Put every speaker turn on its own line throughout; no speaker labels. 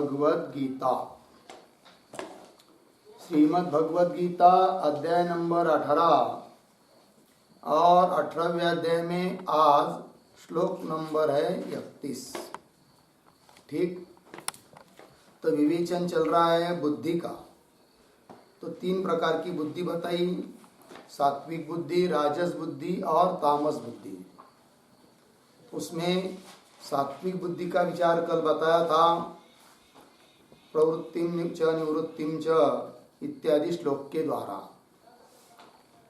भगवद गीता। श्रीमद् भगवद गीता अध्याय नंबर 18 और 18वें अध्याय में आज श्लोक नंबर है 31। ठीक, तो विवेचन चल रहा है बुद्धि का। तो 3 प्रकार की बुद्धि बताई, सात्विक बुद्धि, राजस बुद्धि और तामस बुद्धि। उसमें सात्विक बुद्धि का विचार कल बताया था, प्रवृत्तिम च निवृत्तिम च इत्यादि श्लोक के द्वारा।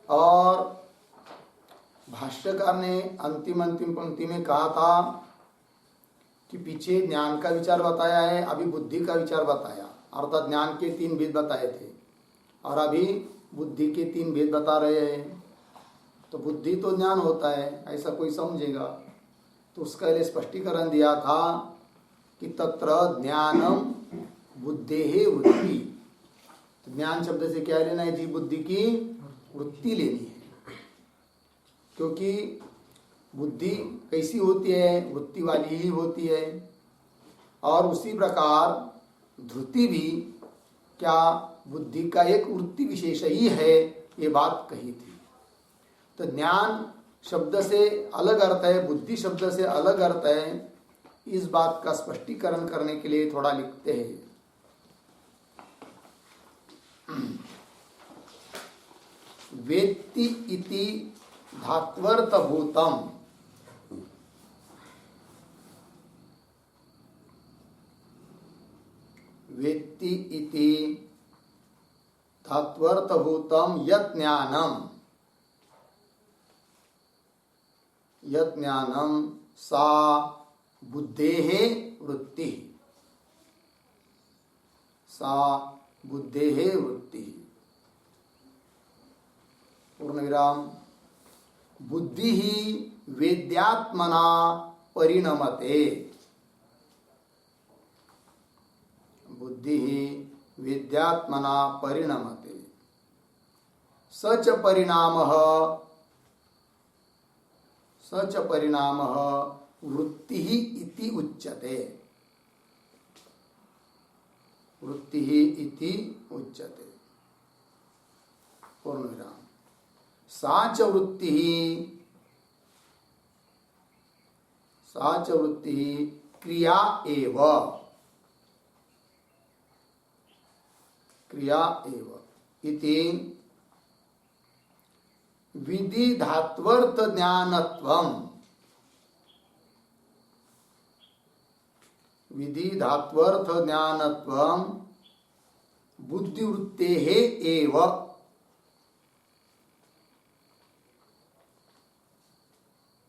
और भाष्यकार ने अंतिम पंक्ति में कहा था कि पीछे ज्ञान का विचार बताया है, अभी बुद्धि का विचार बताया, अर्थात ज्ञान के 3 भेद बताए थे और अभी बुद्धि के 3 भेद बता रहे हैं। तो बुद्धि तो ज्ञान होता है, ऐसा कोई समझेगा। तो उसका लिए स्पष्टीकरण दिया था कि तत्र ज्ञानम बुद्धेः वृत्ति। तो ज्ञान शब्द से क्या लेना है जी? बुद्धि की वृत्ति लेनी है, क्योंकि बुद्धि कैसी होती है? वृत्ति वाली ही होती है। और उसी प्रकार धृति भी क्या बुद्धि का एक वृत्ति विशेष ही है, ये बात कही थी। तो ज्ञान शब्द से अलग अर्थ है, बुद्धि शब्द से अलग अर्थ है। इस बात का स्पष्टीकरण करने के लिए थोड़ा लिखते हैं। वेत्ति इति धात्वर्थभूतम, वेत्ति इति धात्वर्थभूतम यत् ज्ञानम सा बुद्धेः वृत्ति, सा बुद्धेः वृत्ति। पूर्णविराम। बुद्धि ही वेद्यात्मना परिणमते, बुद्धि ही वेद्यात्मना परिणमते। सच परिणामः वृत्ति ही इति उच्यते, वृत्ति ही इति उच्यते। पूर्णविराम। साच वृत्ति क्रिया एव, इति विधि धात्वर्थ ज्ञानत्वम, विधि धात्वर्थ ज्ञानत्वम बुद्धिवृत्तेः एव,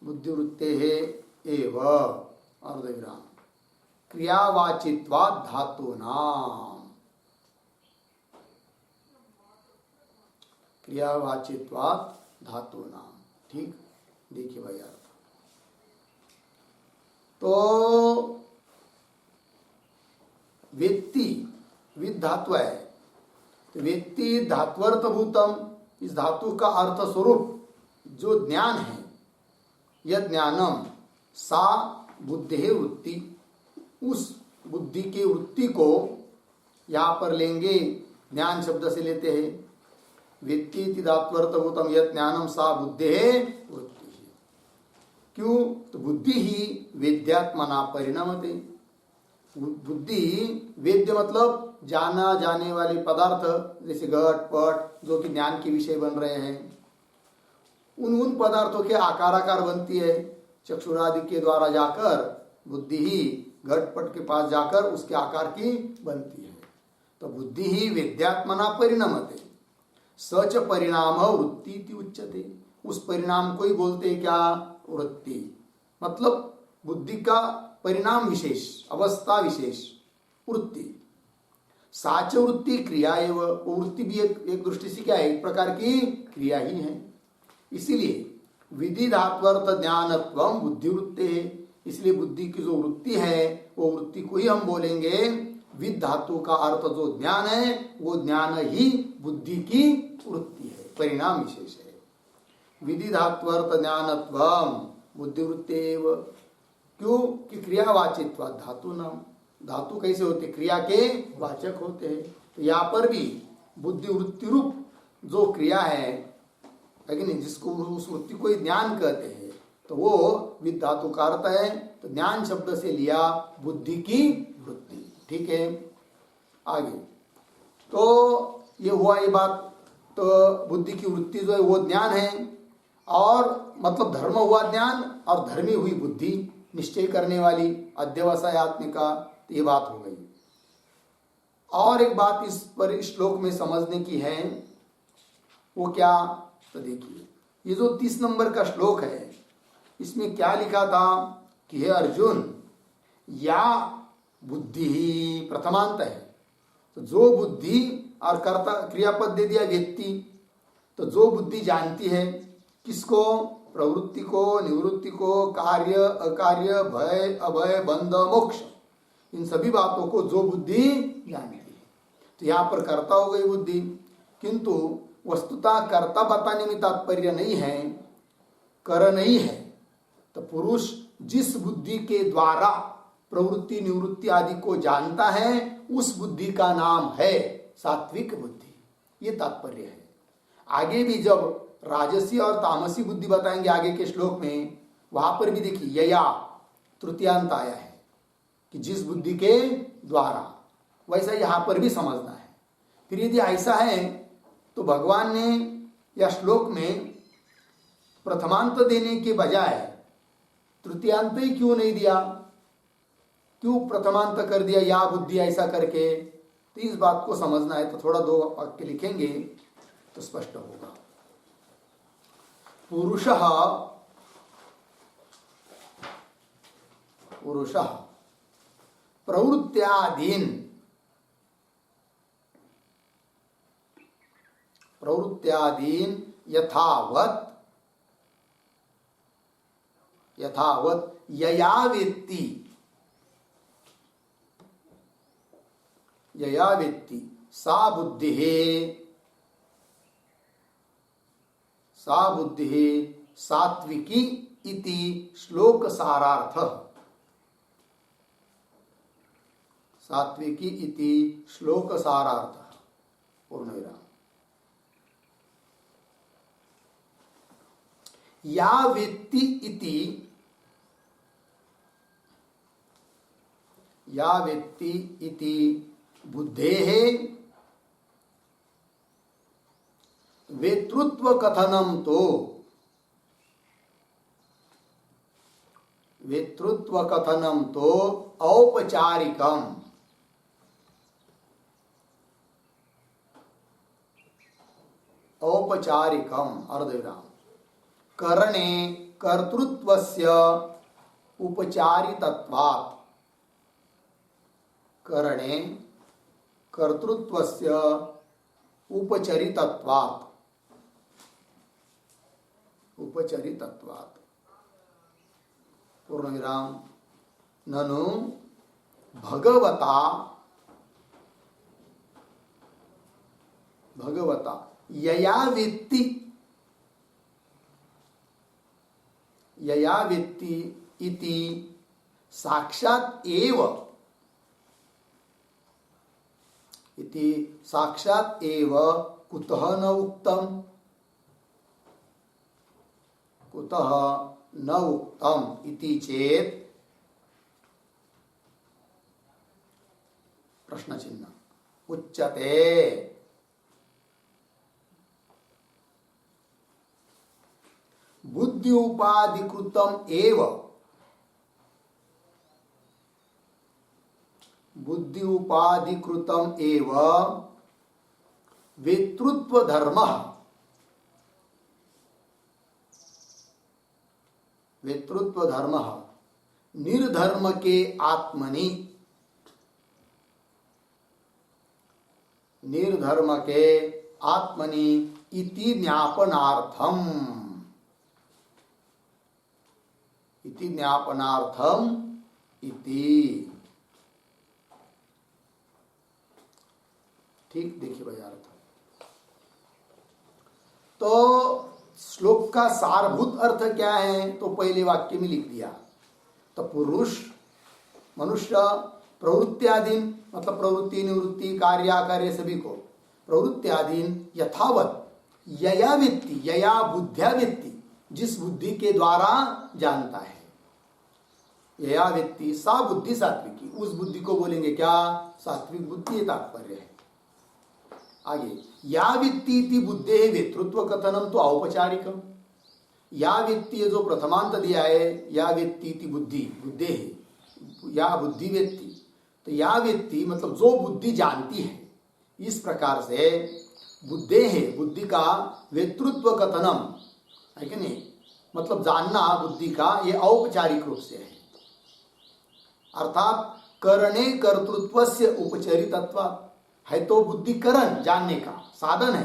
बुद्धिवृत्तेः एव अर्धविराम क्रियावाचित्वात् धातूनाम्, क्रियावाचित्वात् धातूनाम्। ठीक, देखिए भाई अर्थ। तो वेत्ति विद धातु है, तो वेत्ति धात्वर्थभूतम, इस धातु का अर्थ स्वरूप जो ज्ञान है, यद ज्ञानम सा बुद्धेः वृत्ति, उस बुद्धि की वृत्ति को यहाँ पर लेंगे, ज्ञान शब्द से लेते हैं। वेत्ति इति धात्वर्थभूतम यद ज्ञानम सा बुद्धेः वृत्ति। क्यों? तो बुद्धि ही वेद्यात्मना परिणमते। बुद्धि वेद्य मतलब जाना जाने वाले पदार्थ, जैसे घट पट जो कि ज्ञान के विषय बन रहे हैं, उन पदार्थों के आकार बनती है। चक्षुरादि के द्वारा जाकर बुद्धि ही घटपट के पास जाकर उसके आकार की बनती है। तो बुद्धि ही वेद्यात्मना परिणमते। सच परिणाम वृत्ति इति उच्यते। उस परिणाम को ही बोलते हैं क्या? वृत्ति। मतलब बुद्धि का परिणाम विशेष, अवस्था विशेष वृत्ति। साच वृत्ति क्रिया एवं, वृत्ति भी एक दृष्टि से क्या है? एक प्रकार की क्रिया ही है। इसीलिए विधि धात्वर्थ ज्ञानत्वम बुद्धिवृत्ते है। इसलिए बुद्धि की जो वृत्ति है वो वृत्ति को ही हम बोलेंगे। विद धातु का अर्थ जो ज्ञान है, वो ज्ञान ही बुद्धि की वृत्ति है, परिणाम विशेष है। विधि धात्वर्थ ज्ञानत्वम बुद्धिवृत्तेव। क्यों? कि क्रियावाचित्व धातु नाम, धातु कैसे होते, क्रिया के वाचक होते हैं। तो यहाँ पर भी बुद्धि वृत्ति रूप जो क्रिया है कि नहीं, जिसको उस वृत्ति को ही ज्ञान कहते हैं, तो वो विद धातु का अर्थ है। तो ज्ञान शब्द से लिया बुद्धि की वृत्ति। ठीक है, आगे तो ये हुआ ये बात। तो बुद्धि की वृत्ति जो है वो ज्ञान है, और मतलब धर्म हुआ ज्ञान, और धर्मी हुई बुद्धि, निश्चय करने वाली, अध्यवसायत्मिका। तो ये बात हो गई। और एक बात इस पर श्लोक में समझने की है, वो क्या, तो देखिए ये जो 30 नंबर का श्लोक है, इसमें क्या लिखा था कि हे अर्जुन, या बुद्धि ही प्रथमांत है। तो जो बुद्धि, और कर्ता क्रियापद दे दिया व्यक्ति। तो जो बुद्धि जानती है किसको, प्रवृत्ति को, निवृत्ति को, कार्य अकार्य, भय अभय, बंध मोक्ष, इन सभी बातों को जो बुद्धि जानती है। तो यहाँ पर कर्ता हो गई बुद्धि, किंतु वस्तुतः कर्ता बताने में तात्पर्य नहीं है, कर नहीं है। तो पुरुष जिस बुद्धि के द्वारा प्रवृत्ति निवृत्ति आदि को जानता है, उस बुद्धि का नाम है सात्विक बुद्धि। ये तात्पर्य है। आगे भी जब राजसी और तामसी बुद्धि बताएंगे आगे के श्लोक में, वहां पर भी देखिए यया तृतीयांत आया है कि जिस बुद्धि के द्वारा, वैसा यहां पर भी समझना है। फिर यदि ऐसा है तो भगवान ने या श्लोक में प्रथमांत देने के बजाय तृतीयांत ही क्यों नहीं दिया, क्यों प्रथमांत कर दिया या बुद्धि ऐसा करके। तो इस बात को समझना है। तो थोड़ा 2 वाक्य लिखेंगे तो स्पष्ट होगा। पुरुषः प्रवृत्त्यादीन यथावत यया वेत्ति सा बुद्धि सात्विकी इति श्लोक सारार्थ। सात्विकी इति श्लोक सारार्थ। पूर्णविराम। या वेत्ति इति बुद्धेः वेतृत्व कथनम तो औपचारिकम अर्धविराम करणे कर्तृत्वस्य उपचारितत्वात्। करणे कर्तृत्वस्य उपचरितत्वात्। पूर्णविराम। ननु भगवता यया वेत्ति इति साक्षात् एव कुतः न उक्तम इति चेत प्रश्न चिन्ह उच्यते। बुद्धि उपाधिकृतम एव वेतृत्व धर्मः निर्धर्म के आत्मनि इति ज्ञापनार्थम इति। ठीक, देखिए भाई अर्थ। तो श्लोक का सारभूत अर्थ क्या है, तो पहले वाक्य में लिख दिया। तो पुरुष मनुष्य प्रवृत्त्यादीन मतलब प्रवृत्ति निवृत्ति कार्य कार्य सभी को प्रवृत्त्यादीन यथावत यया व्यक्ति यया बुद्ध्या व्यक्ति जिस बुद्धि के द्वारा जानता है, यया व्यक्ति सा बुद्धि सात्विकी, उस बुद्धि को बोलेंगे क्या? सात्विक बुद्धि तात्पर्य है। आगे या व्यक्ति बुद्धे वेतृत्व कथनम तो औपचारिकम, या व्यक्ति जो प्रथमांत दिया है या व्यक्ति बुद्धि बुद्धे है या बुद्धि व्यक्ति, तो या व्यक्ति मतलब जो बुद्धि जानती है, इस प्रकार से बुद्धे है बुद्धि का वेतृत्व कथनम है कि नहीं, मतलब जानना बुद्धि का ये औपचारिक रूप से है, अर्थात करणे कर्तृत्व से उपचरितत्व है। तो बुद्धि करण जानने का साधन है,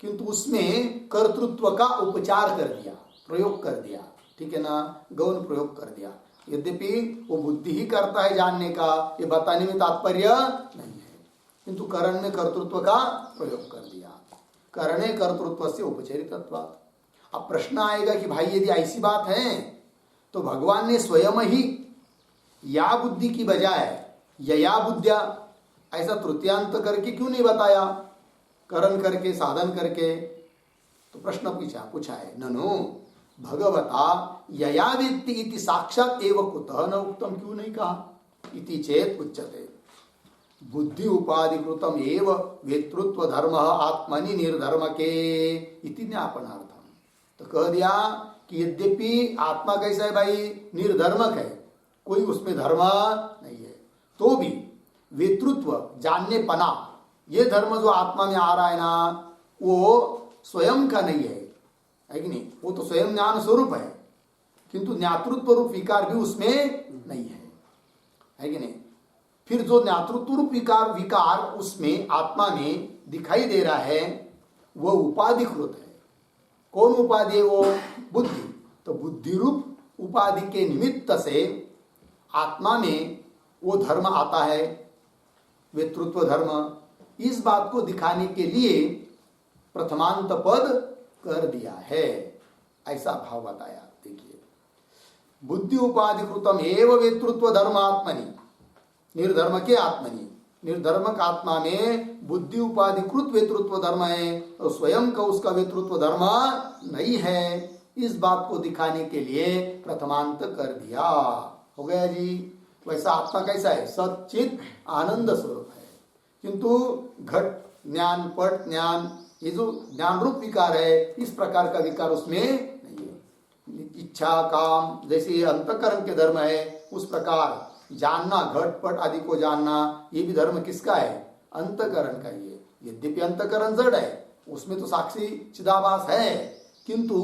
किंतु उसमें कर्तृत्व का उपचार कर दिया, प्रयोग कर दिया, ठीक है ना, गौण प्रयोग कर दिया। यद्यपि वो बुद्धि ही करता है जानने का, ये बताने में तात्पर्य नहीं है, किंतु करण में कर्तृत्व का प्रयोग कर दिया, करणे कर्तृत्व से उपचरितत्व। अब प्रश्न आएगा कि भाई यदि ऐसी बात है तो भगवान ने स्वयं ही या बुद्धि की बजाय यया बुद्ध्या ऐसा तृतीयांत करके क्यों नहीं बताया, करण करके साधन करके? तो प्रश्न पूछा है, ननु भगवता यया वेत्ति इति साक्षात एव कुतः न उक्तम, क्यों नहीं कहा? इति चेत उच्यते बुद्धि उपाधिकृतम एव वेतृत्व धर्म आत्मनि निर्धर्मके इति ज्ञापनार्थम। तो कह दिया कि यद्यपि आत्मा कैसा है भाई, निर्धर्मक है, कोई उसमें धर्म नहीं है, तो भी वेतृत्व जानने पना ये धर्म जो आत्मा में आ रहा है ना, वो स्वयं का नहीं है कि नहीं, वो तो स्वयं ज्ञान स्वरूप है, किंतु ज्ञातृत्व रूप विकार भी उसमें नहीं है कि नहीं। फिर जो ज्ञातृत्व रूप विकार उसमें आत्मा में दिखाई दे रहा है, वह उपाधिकृत है। कौन उपाधि है? वो बुद्धि। तो बुद्धि रूप उपाधि के निमित्त से आत्मा में वो धर्म आता है, वेतृत्व धर्म। इस बात को दिखाने के लिए प्रथमांत पद कर दिया है, ऐसा भाव बताया। देखिए, बुद्धि उपाधिकृतम एव वेतृत्व धर्म आत्मनि, निर्धर्म के आत्मनि, निर्धर्मक आत्मा में बुद्धि उपाधिकृत वेतृत्व धर्म है और स्वयं का उसका वेतृत्व धर्म नहीं है। इस बात को दिखाने के लिए प्रथमांत कर दिया। हो गया जी। वैसा आत्मा कैसा है? सच्चित आनंद स्वरूप है, किंतु घट ज्ञान पट ज्ञान ये जो ज्ञान रूप विकार है, इस प्रकार का विकार उसमें नहीं है। इच्छा काम जैसे अंतकरण के धर्म है, उस प्रकार जानना घट पट आदि को जानना, ये भी धर्म किसका है? अंतकरण का ही है। यद्यपि अंतकरण जड़ है, उसमें तो साक्षी चिदाभास है, किंतु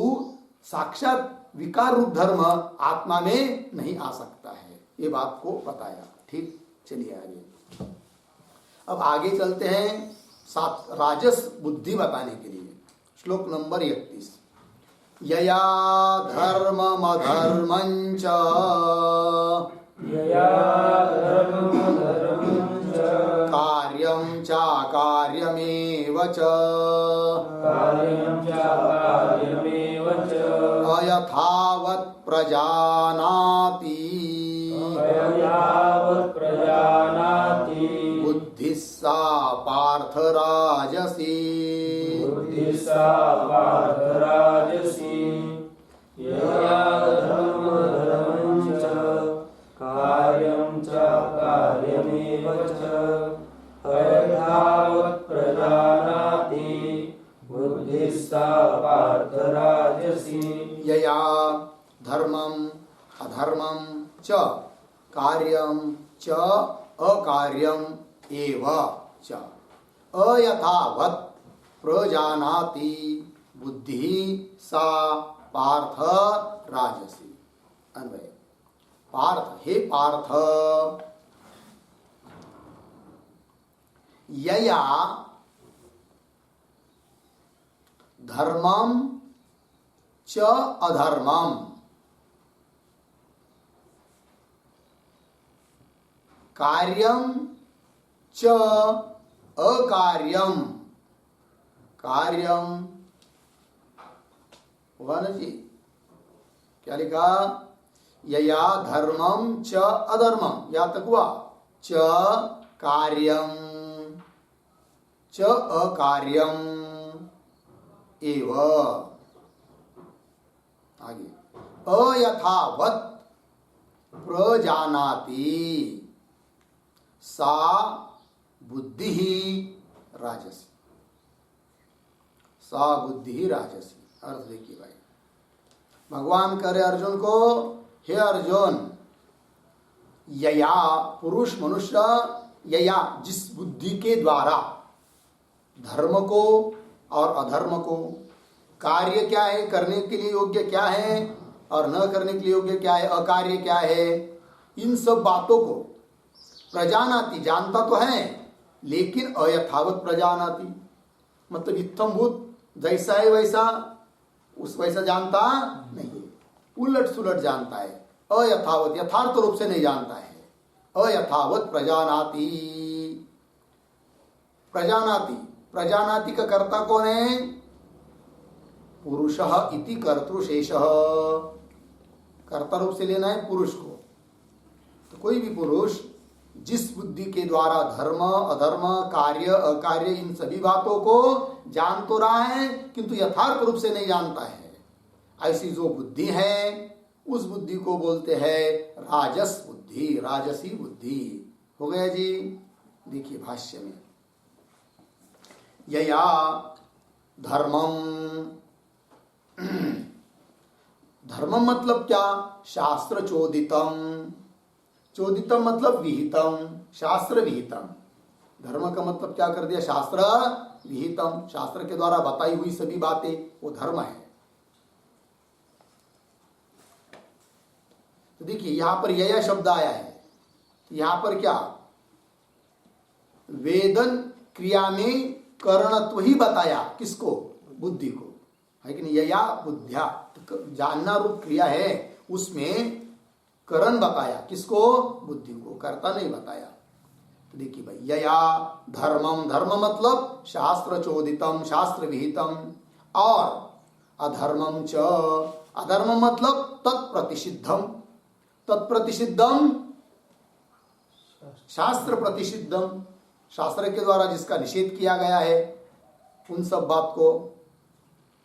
साक्षात विकार रूप धर्म आत्मा में नहीं आ सकता है। ये बात को बताया। ठीक, चलिए आगे। अब आगे चलते हैं सात राजस बुद्धि बताने के लिए। श्लोक नंबर 31। यया धर्मम अधर्मञ्च कार्यं चाकार्यमेव च अयथावत् प्रजानाति बुद्धिः सा पार्थ राजसी
कार्यं च कार्यमेव च अयथावत् प्रजानाति बुद्धिः सा पार्थ राजसी।
यया धर्मम अधर्मम च कार्यम च अकार्यम एव च अयथावत् प्रजानाति बुद्धि सा पार्थ राजसी। अन्वय। पार्थ, हे पार्थ, यया धर्मम च अधर्मम कार्यम च अकार्यम, कार्यम हुआ ना जी, क्या लिखा? यया धर्मम च अधर्मम, या तक हुआ। च कार्यम च अकार्यम एव। आगे अयथावत प्रजानाति सा बुद्धि राजसी। सा बुद्धि राजसी। अर्थ देखिए भाई, भगवान करे अर्जुन को, हे अर्जुन, यया पुरुष मनुष्य, यया जिस बुद्धि के द्वारा धर्म को और अधर्म को, कार्य क्या है, करने के लिए योग्य क्या है और न करने के लिए योग्य क्या है, अकार्य क्या है, इन सब बातों को प्रजानाति जानता तो है, लेकिन अयथावत प्रजानाति, मतलब इत्थम्भूत जैसा है वैसा उस वैसा जानता नहीं है, उलट सुलट जानता है। अयथावत यथार्थ रूप से नहीं जानता है। अयथावत प्रजानाति। प्रजानाति, प्रजानाति का कर्ता कौन है? पुरुषः इति कर्तृशेषः। कर्ता रूप से लेना है पुरुष को। तो कोई भी पुरुष जिस बुद्धि के द्वारा धर्म अधर्म कार्य अकार्य इन सभी बातों को जान तो रहा है किंतु यथार्थ रूप से नहीं जानता है, ऐसी जो बुद्धि है उस बुद्धि को बोलते हैं राजस बुद्धि, राजसी बुद्धि। हो गया जी। देखिए भाष्य में, यया धर्मम, धर्मम मतलब क्या? शास्त्र चोदितम। चोदितम मतलब विहितम, शास्त्र विहितम। धर्म का मतलब क्या कर दिया? शास्त्र विहितम, शास्त्र के द्वारा बताई हुई सभी बातें वो धर्म है। तो देखिए यहां पर यह शब्द आया है, यहां पर क्या वेदन क्रिया में करणत्व ही बताया, किसको? बुद्धि को, है कि नहीं? यया बुद्ध्या, तो जानना रूप क्रिया है, उसमें करण बताया, किसको? बुद्धि को, कर्ता नहीं बताया। तो देखिए भाई, यया धर्मम, धर्म मतलब शास्त्र चोदितम, शास्त्र विहितम, और अधर्मम च, अधर्म मतलब तत्प्रतिषिद्धम, तत्प्रतिषिद्धम शास्त्र प्रतिषिद्धम, शास्त्र के द्वारा जिसका निषेध किया गया है उन सब बात को,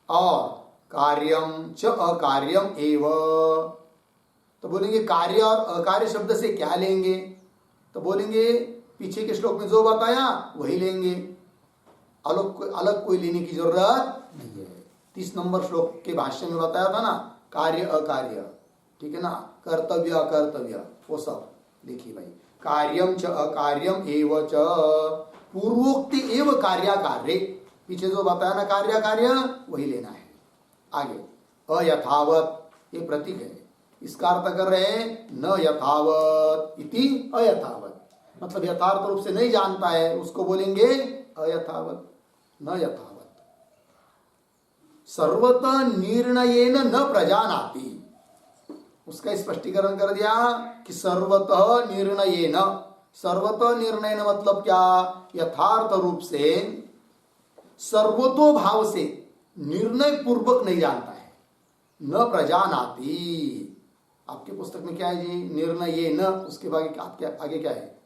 और कार्यम च अकार्यम एव। तो बोलेंगे कार्य और अकार्य शब्द से क्या लेंगे? तो बोलेंगे पीछे के श्लोक में जो बताया वही लेंगे, अलग कोई लेने की जरूरत नहीं है। 30 नंबर श्लोक के भाष्य में बताया था ना, कार्य अकार्य, ठीक है ना, कर्तव्य अकर्तव्य, वो सब देखिए भाई। कार्यम च अकार्यम एव च, पूर्वोक्ति एव कार्याकार्य, पीछे जो बताया ना कार्य कार्य वही लेना है। आगे अयथावत, ये प्रतीक है, इसका अर्थ कर रहे हैं न यथावत इति अयथावत, मतलब यथार्थ रूप से नहीं जानता है उसको बोलेंगे अयथावत, न यथावत। सर्वतः निर्णयेन न प्रजानाति, उसका स्पष्टीकरण कर दिया कि सर्वतः निर्णयेन, सर्वतः निर्णयेन मतलब क्या? यथार्थ रूप से सर्वतो भाव से निर्णय पूर्वक नहीं जानता है। न प्रजानाति, आपके पुस्तक में क्या है जी? निर्णयेन, उसके बाद आपके आगे क्या है?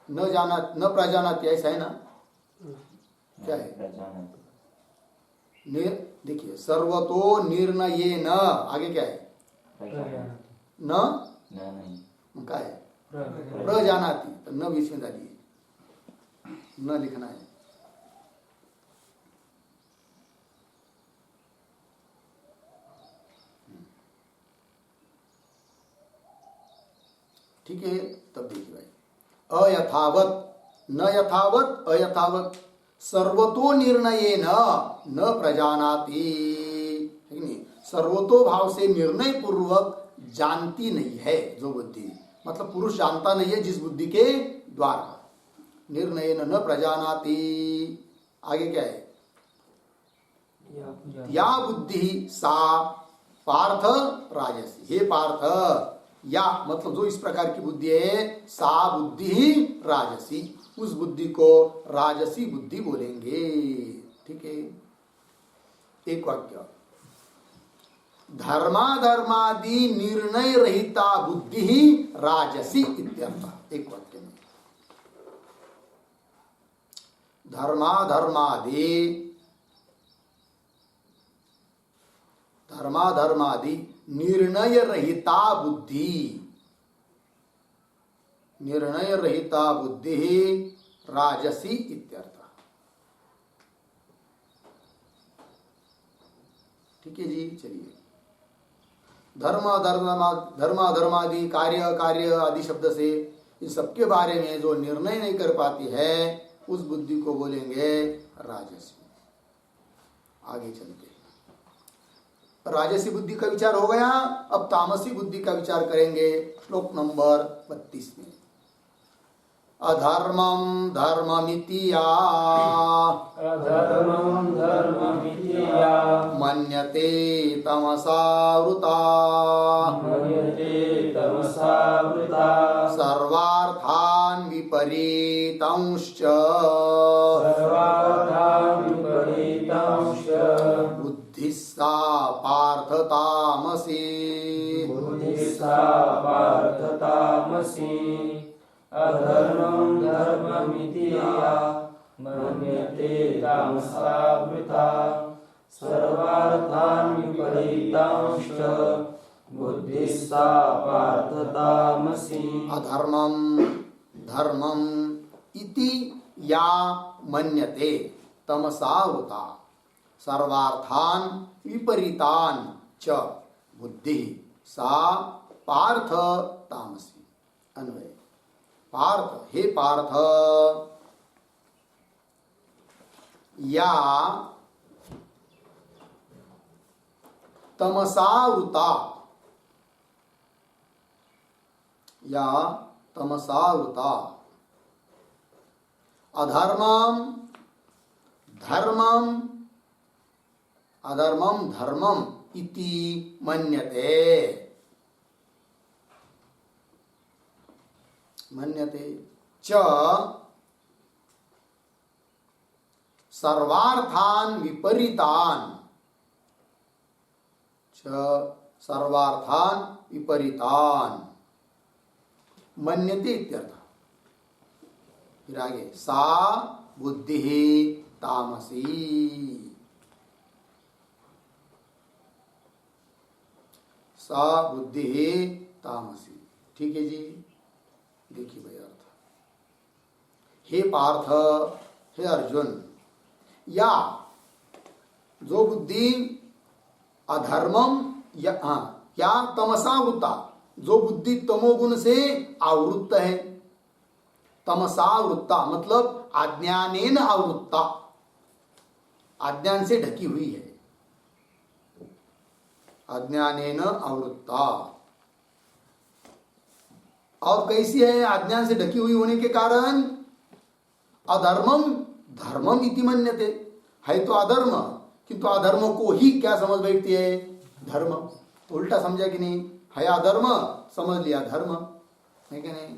न जाना, न प्रजानाति, ऐसा है ना? क्या है? देखिए सर्वतो निर्णयेन, आगे क्या है? न क्या है? प्रजानाति, तो न बीच में डालिए, न लिखना है। ठीक है, तब देखिए भाई, अयथावत, न यथावत अयथावत, सर्वतो निर्णयेन न प्रजानाति, है नहीं? सर्वतो भाव से निर्णय पूर्वक जानती नहीं है जो बुद्धि, मतलब पुरुष जानता नहीं है जिस बुद्धि के द्वारा। निर्णयेन न प्रजानाति, आगे क्या है? या बुद्धि सा पार्थ राजसी, हे पार्थ, या मतलब जो इस प्रकार की बुद्धि है, सा बुद्धि ही राजसी, उस बुद्धि को राजसी बुद्धि बोलेंगे। ठीक है, एक वाक्य, धर्माधर्मादि निर्णय रहिता बुद्धि ही राजसी इत्यर्थ। एक वाक्य में। धर्माधर्मादि निर्णय रहिता बुद्धि, निर्णय रहिता बुद्धि राजसी इत्यर्थ। ठीक है जी, चलिए। धर्मादि कार्य आदि शब्द से इस सबके बारे में जो निर्णय नहीं कर पाती है उस बुद्धि को बोलेंगे राजसी। आगे चलते हैं। राजसी बुद्धि का विचार हो गया, अब तामसी बुद्धि का विचार करेंगे श्लोक नंबर 32 में। अधर्मं धर्ममिति या मन्यते तमसावृता सर्वार्थान् विपरीतंश्च बुद्धिः सा पार्थतामसी।
अधर्मं धर्ममिति या मन्यते तामसावृता सर्वार्थान् विपरीतांश्च बुद्धिः सा पार्थतामसी।
अधर्मं धर्मम इति या मन्यते तमसावृता सर्वार्थान् विपरीतान् च बुद्धि सा पार्थ तामसी। अन्वय। पार्थ, हे पार्थ, या तमसावृता, या तमसावृता अधर्मम धर्मम अधर्मम धर्मम इति मन्यते, मन्यते च सर्वार्थान् विपरीतान्, च सर्वार्थान् विपरीतान् मन्यते इत्यर्थ। फिर आगे सा बुद्धि तामसी, सा बुद्धि तामसी। ठीक है जी, देखिए भाई अर्थ। हे पार्थ, हे अर्जुन, या जो बुद्धि अधर्मम या तमसावृता, जो बुद्धि तमोगुण से आवृत्त है। तमसावृत्ता मतलब अज्ञानेन आवृत्ता, अज्ञान से ढकी हुई है। अज्ञानेन आवृत्ता, और कैसी है? अज्ञान से ढकी हुई होने के कारण अधर्मम धर्मम इति मन्यते, है तो अधर्म, किंतु अधर्म को ही क्या समझ बैठती है? धर्म। तो उल्टा समझा कि नहीं? है अधर्म, समझ लिया धर्म, है की नाही?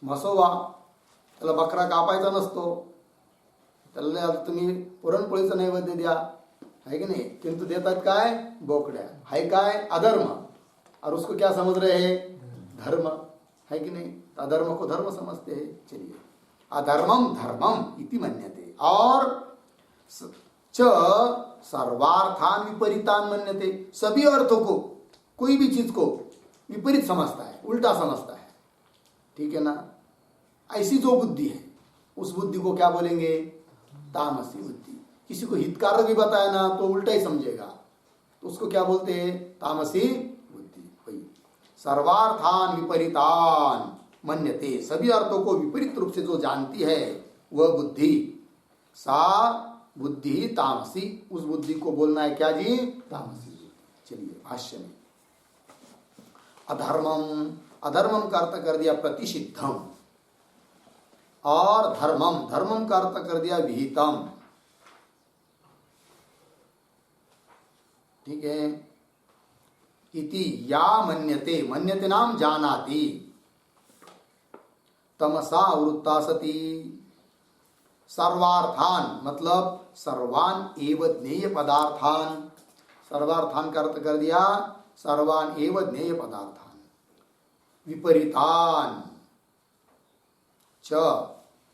म्हसोबा, त्याला बकरा कापायचा नसतो, त्याला तुम्ही पुरणपोळीचं नैवेद्य द्या, है की नहीं? किंतु देतात काय? बोकड्या। है काय? अधर्म, और उसको क्या समझ रहे हैं? धर्म, है कि नहीं? अधर्म को धर्म समझते हैं। चलिए, अधर्मम धर्मम इति मन्यते, और च सर्वार्थान विपरीतान मन्यते, सभी अर्थों को, कोई भी चीज को विपरीत समझता है, उल्टा समझता है। ठीक है ना? ऐसी जो बुद्धि है उस बुद्धि को क्या बोलेंगे? तामसी बुद्धि। किसी को हितकारक भी बताया ना तो उल्टा ही समझेगा, तो उसको क्या बोलते हैं? तामसी बुद्धि। वही सर्वार्थान विपरीतान मन्यते, सभी अर्थों को विपरीत रूप से जो जानती है वह बुद्धि, सा बुद्धि तामसी, उस बुद्धि को बोलना है क्या जी? तामसी बुद्धि। चलिए भाष्य में, अधर्मम, अधर्मम का अर्थ कर दिया प्रतिषिद्धम, और धर्मम, धर्मम का अर्थ कर दिया विहितम। ठीक है? इति या मन्यते, मन्यते नाम जानाति, तमसा आवृत्ता सती सर्वार्थान मतलब सर्वान एव ज्ञेय पदार्थान, सर्वार्थान का अर्थ कर दिया सर्वान एव ज्ञेय पदार्थान, विपरीतान च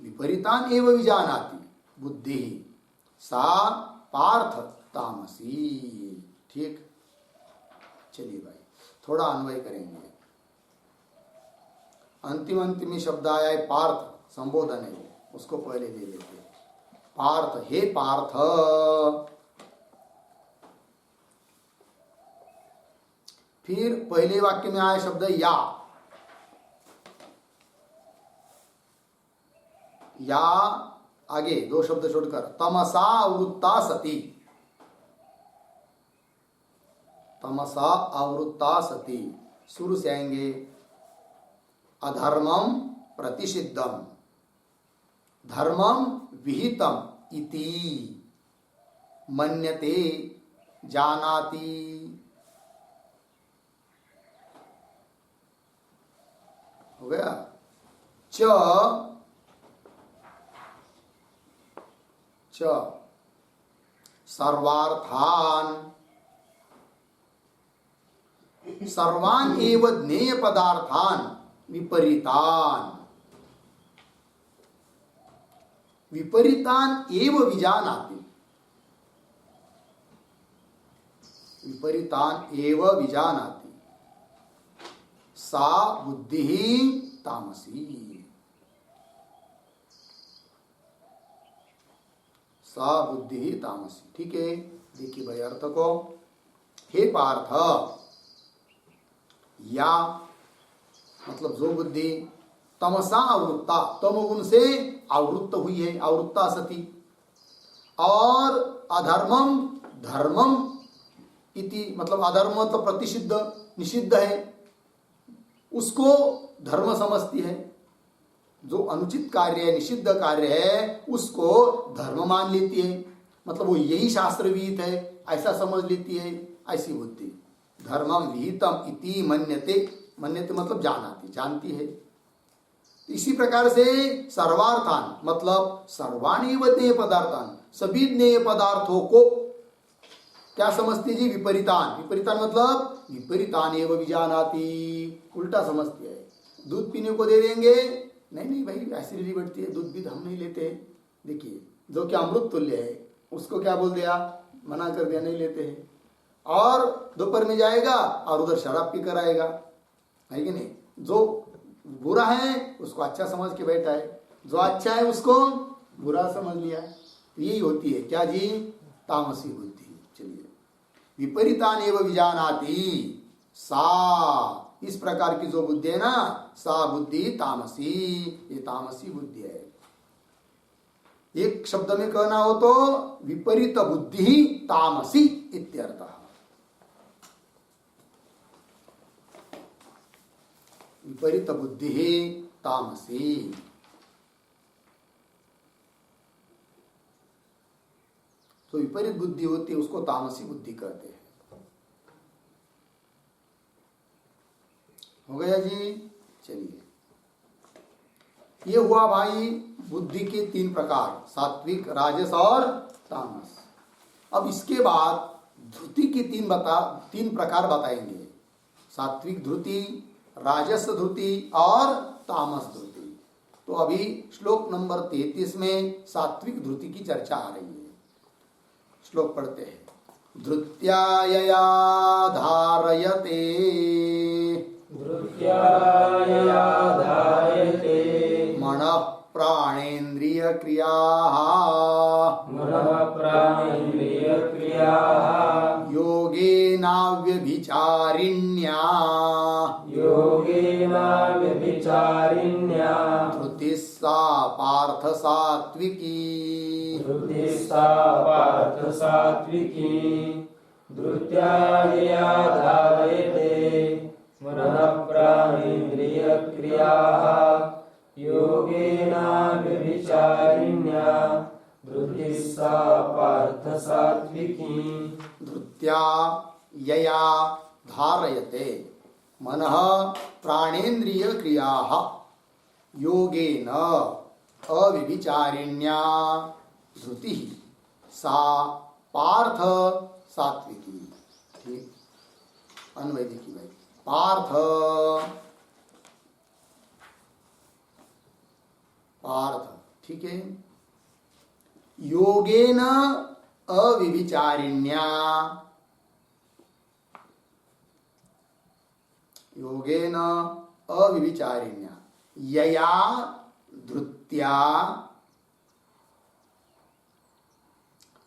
विपरीतान एव विजानाति बुद्धि सा पार्थ तामसी। ठीक, चलिए भाई थोड़ा अन्वय करेंगे। अंतिम शब्द आया है पार्थ, संबोधन है, उसको पहले ले लेते हैं। पार्थ, हे पार्थ। फिर पहले वाक्य में आया शब्द या आगे दो शब्द छोड़कर तमसा आवृत्ता सती, तमसा आवृत्ता सती। शुरू से आएंगे अधर्मम प्रतिषिद्धम धर्मम विहितम इति मन्यते जानाति। हो गया। च सर्वार्थान सर्वान एव ज्ञेय पदार्थान विपरीतान विपरीतान एव विजानाति विपरीतान एव विजानाति सा बुद्धि तामसी। सा बुद्धि तामसी। ठीक है, देखिए भाई अर्थ को। हे पार्थ, या मतलब जो बुद्धि तमसा आवृत्ता तमोगुण से आवृत्त हुई है, आवृत्ता सती, और अधर्मम धर्मम इति मतलब अधर्म तो प्रतिषिद्ध निषिद्ध है, उसको धर्म समझती है। जो अनुचित कार्य है, निषिद्ध कार्य है, उसको धर्म मान लेती है, मतलब वो यही शास्त्र विहित है ऐसा समझ लेती है। ऐसी बुद्धि धर्मम विहितम इति मन्यते, मन्यते मतलब जानाती, जानती है। इसी प्रकार से सर्वार्थान मतलब सर्वाणी व ज्ञेय पदार्थान, सभी ज्ञेय पदार्थों को क्या समझती है जी? विपरीतान। विपरीतान मतलब विपरीतान एव विजानाति, उल्टा समझती है। दूध पीने को दे देंगे, नहीं भाई एसिडिटी बढ़ती है, दूध भी हम नहीं लेते। देखिए जो कि अमृत तुल्य है उसको क्या बोल दिया, मना कर दिया, नहीं लेते हैं। और दोपहर में जाएगा और उधर शराब पी कर आएगा, है कि नहीं? जो बुरा है उसको अच्छा समझ के बैठा है, जो अच्छा है उसको बुरा समझ लिया। यही होती है क्या जी? तामसी बुद्धि। चलिए, विपरीतान एव विजानाति सा, इस प्रकार की जो बुद्धि है ना, सा बुद्धि तामसी, ये तामसी बुद्धि है। एक शब्द में कहना हो तो विपरीत बुद्धि तामसी इत्यर्थः। विपरीत बुद्धि तामसी। तो विपरीत बुद्धि होती है उसको तामसी बुद्धि कहते हैं। हो गया जी। चलिए, ये हुआ भाई बुद्धि के तीन प्रकार, सात्विक, राजस और तामस। अब इसके बाद धृति की तीन प्रकार बताएंगे, सात्विक धृति, राजस धृति और तामस धृति। तो अभी श्लोक नंबर 33 में सात्विक धृति की चर्चा आ रही है। श्लोक पढ़ते हैं। धृत्यायया धारयते
धृत्यायया धारयते
मनः प्राणेन्द्रिय क्रियाः
मनः प्राणेन्द्रिय क्रियाः
योगेनाव्यभिचारिण्या
योगेनाव्यभिचारिण्या
धृतिः सा पार्थ सात्विकी
धृतिः सा पार्थ सात्विकी धृत्यायया धारयते मनः प्राणेन्द्रिय क्रियाः योगेनाव्यभिचारिण्या धृतिः सा पार्थ सात्विकी
धृत्या यया धारयते मनः प्राणेन्द्रिय क्रियाः योगेन अव्यभिचारिण्या धृतिः सा पार्थ सात्विकी। ठीक, अन्वय देखिए भाई। पार्थ पार्थ, ठीक है। योगेन अविविचारिण्या, योगेन अविविचारिण्या यया धृत्या,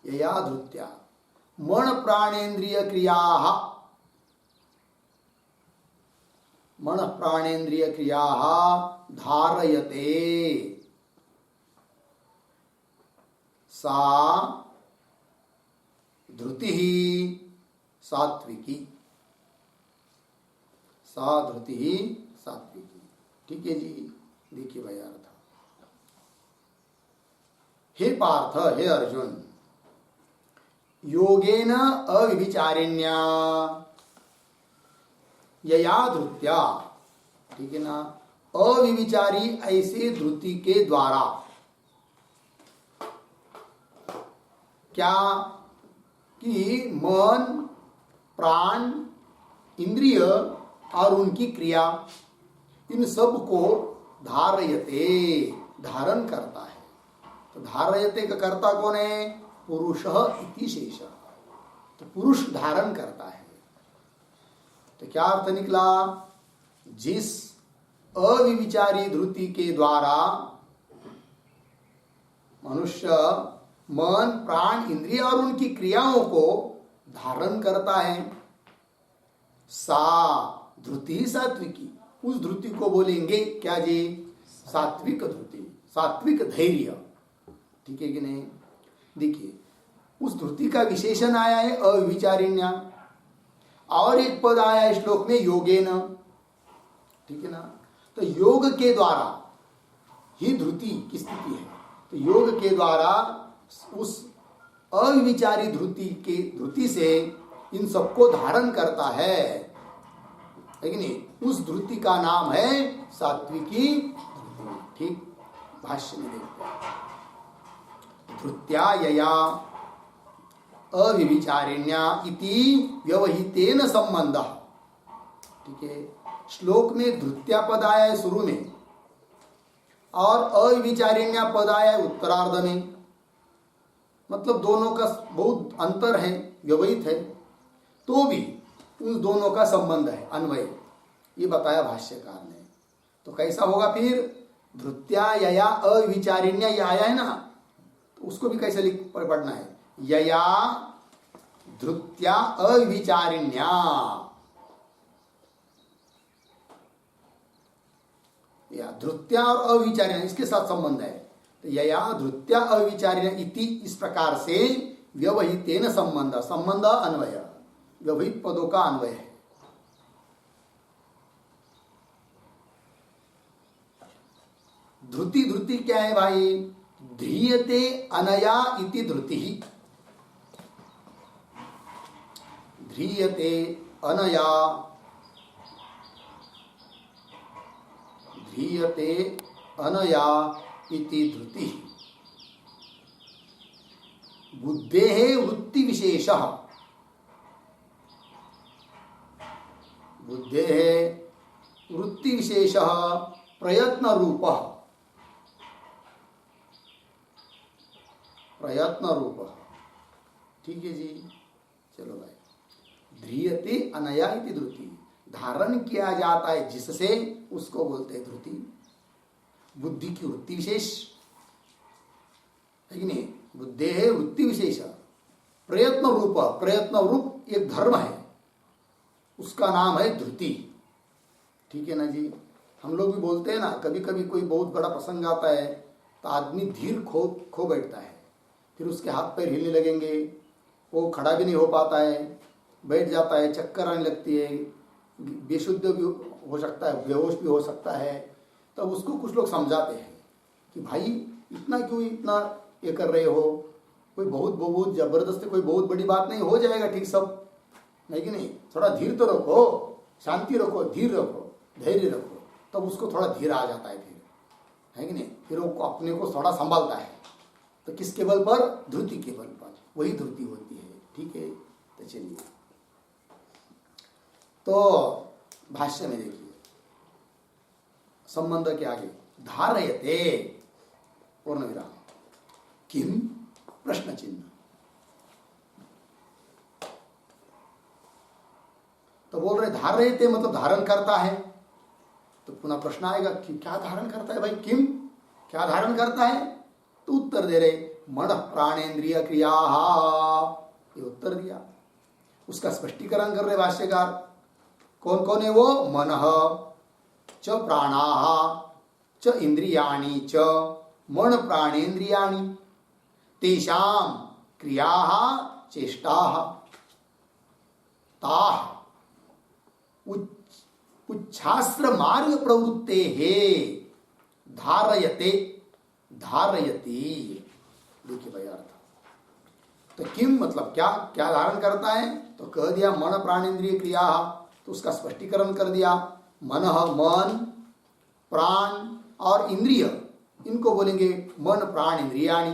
यया धृत्या मन प्राणेन्द्रिय क्रियाः, मन प्राणेन्द्रिय क्रियाः धारयते सा धृति सात्विकी, सा धृति सात्विकी, ठीक है जी। देखिए भाई अर्थ, हे पार्थ, हे अर्जुन, योगेन अविविचारिण्या यया धृत्या, ठीक है ना, अविविचारी ऐसे धृति के द्वारा, क्या कि मन प्राण इंद्रिय और उनकी क्रिया, इन सब को धारयते, धारण करता है। तो धारयते का कर्ता कौन है? पुरुषः इति शेषः, तो पुरुष धारण करता है। तो क्या अर्थ निकला? जिस अविविचारी धृति के द्वारा मनुष्य मन प्राण इंद्रिय और उनकी क्रियाओं को धारण करता है, सा धृति सात्विकी, उस धृति को बोलेंगे क्या जी? सात्विक धृति, सात्विक धैर्य, ठीक है कि नहीं? देखिए उस धृति का विशेषण आया है अविचारिण्या, और एक पद आया है श्लोक में योगेन, ठीक है ना। तो योग के द्वारा ही धृति की स्थिति है। तो योग के द्वारा उस अविचारी धृति से इन सबको धारण करता है, लेकिन उस धृति का नाम है सात्विकी धृति, ठीक। भाष्य में देखते हैं, धृत्या यया अविविचारिण्या इति व्यवहितेन संबंधः, ठीक है। श्लोक में धृत्या पद आया है शुरू में और अविविचारिण्या पद आया है उत्तरार्ध में, मतलब दोनों का बहुत अंतर है, व्यवहित है, तो भी उन दोनों का संबंध है, अन्वय, ये बताया भाष्यकार ने। तो कैसा होगा फिर? धृत्या यया अविचारिण्या, ये आया है ना, तो उसको भी कैसे लिख पढ़ना है? यया धृत्या अविचारिण्या, या धृत्या और अविचारिण्या इसके साथ संबंध है। तो यया धृत्या अविचारिण्या इति, इस प्रकार से व्यवहितेन संबंध, संबंध अन्वय, व्यवहित पदों का अन्वय है। धृति, धृति क्या है भाई? ध्रियते अनया इति धृति, ध्रियते अनया, ध्रियते अनया इति धृति, बुद्धेः वृत्ति विशेषः, बुद्धेः वृत्ति विशेषः प्रयत्न रूपः, प्रयत्न रूपः, ठीक है जी। चलो भाई, ध्रियते अनया इति धृति, धारण किया जाता है जिससे, उसको बोलते हैं धृति। बुद्धि की वृत्ति विशेष है कि नहीं? बुद्धे है वृत्ति विशेष, प्रयत्न रूप, प्रयत्न रूप एक धर्म है, उसका नाम है धृति, ठीक है ना जी। हम लोग भी बोलते हैं ना, कभी कभी कोई बहुत बड़ा प्रसंग आता है तो आदमी धीर खो बैठता है, फिर उसके हाथ पैर हिलने लगेंगे, वो खड़ा भी नहीं हो पाता है, बैठ जाता है, चक्कर आने लगती है, बेशुद्ध भी हो सकता है, बेहोश भी हो सकता है। तब उसको कुछ लोग समझाते हैं कि भाई इतना क्यों, इतना ये कर रहे हो, कोई बहुत जबरदस्ती, कोई बहुत बड़ी बात नहीं, हो जाएगा ठीक सब, नहीं कि नहीं? थोड़ा धीर तो रखो, शांति रखो, धीर रखो, धैर्य रखो, तब उसको थोड़ा धीर आ जाता है फिर, है कि नहीं? फिर वो अपने को थोड़ा संभालता है। तो किसके बल पर? धृति के बल पर, वही धृति होती है, ठीक है। तो चलिए, तो भाष्य में देखिए संबंध के आगे, धारयते, पूर्ण विराम। किम प्रश्न चिन्ह। तो बोल रहे धारयते मतलब धारण करता है। तो पुनः प्रश्न आएगा कि क्या धारण करता है भाई, किम क्या धारण करता है? तो उत्तर दे रहे मन प्राणेन्द्रिय क्रिया, ये उत्तर दिया। उसका स्पष्टीकरण कर रहे भाष्यकार। कौन कौन है वो? मनः च प्राणाः च इंद्रियाणि च मन प्राणेन्द्रियाणि तेषां क्रियाः चेष्टाः ताः उच्छास्त्र मार्ग प्रवृत्ते है धारयते धारयति। देखिए भाई अर्थ। तो किम मतलब क्या क्या धारण करता है? तो कह दिया मन प्राणेन्द्रिय क्रिया, तो उसका स्पष्टीकरण कर दिया। मन मन प्राण और इंद्रिय, इनको बोलेंगे मन प्राण इंद्रियाणि।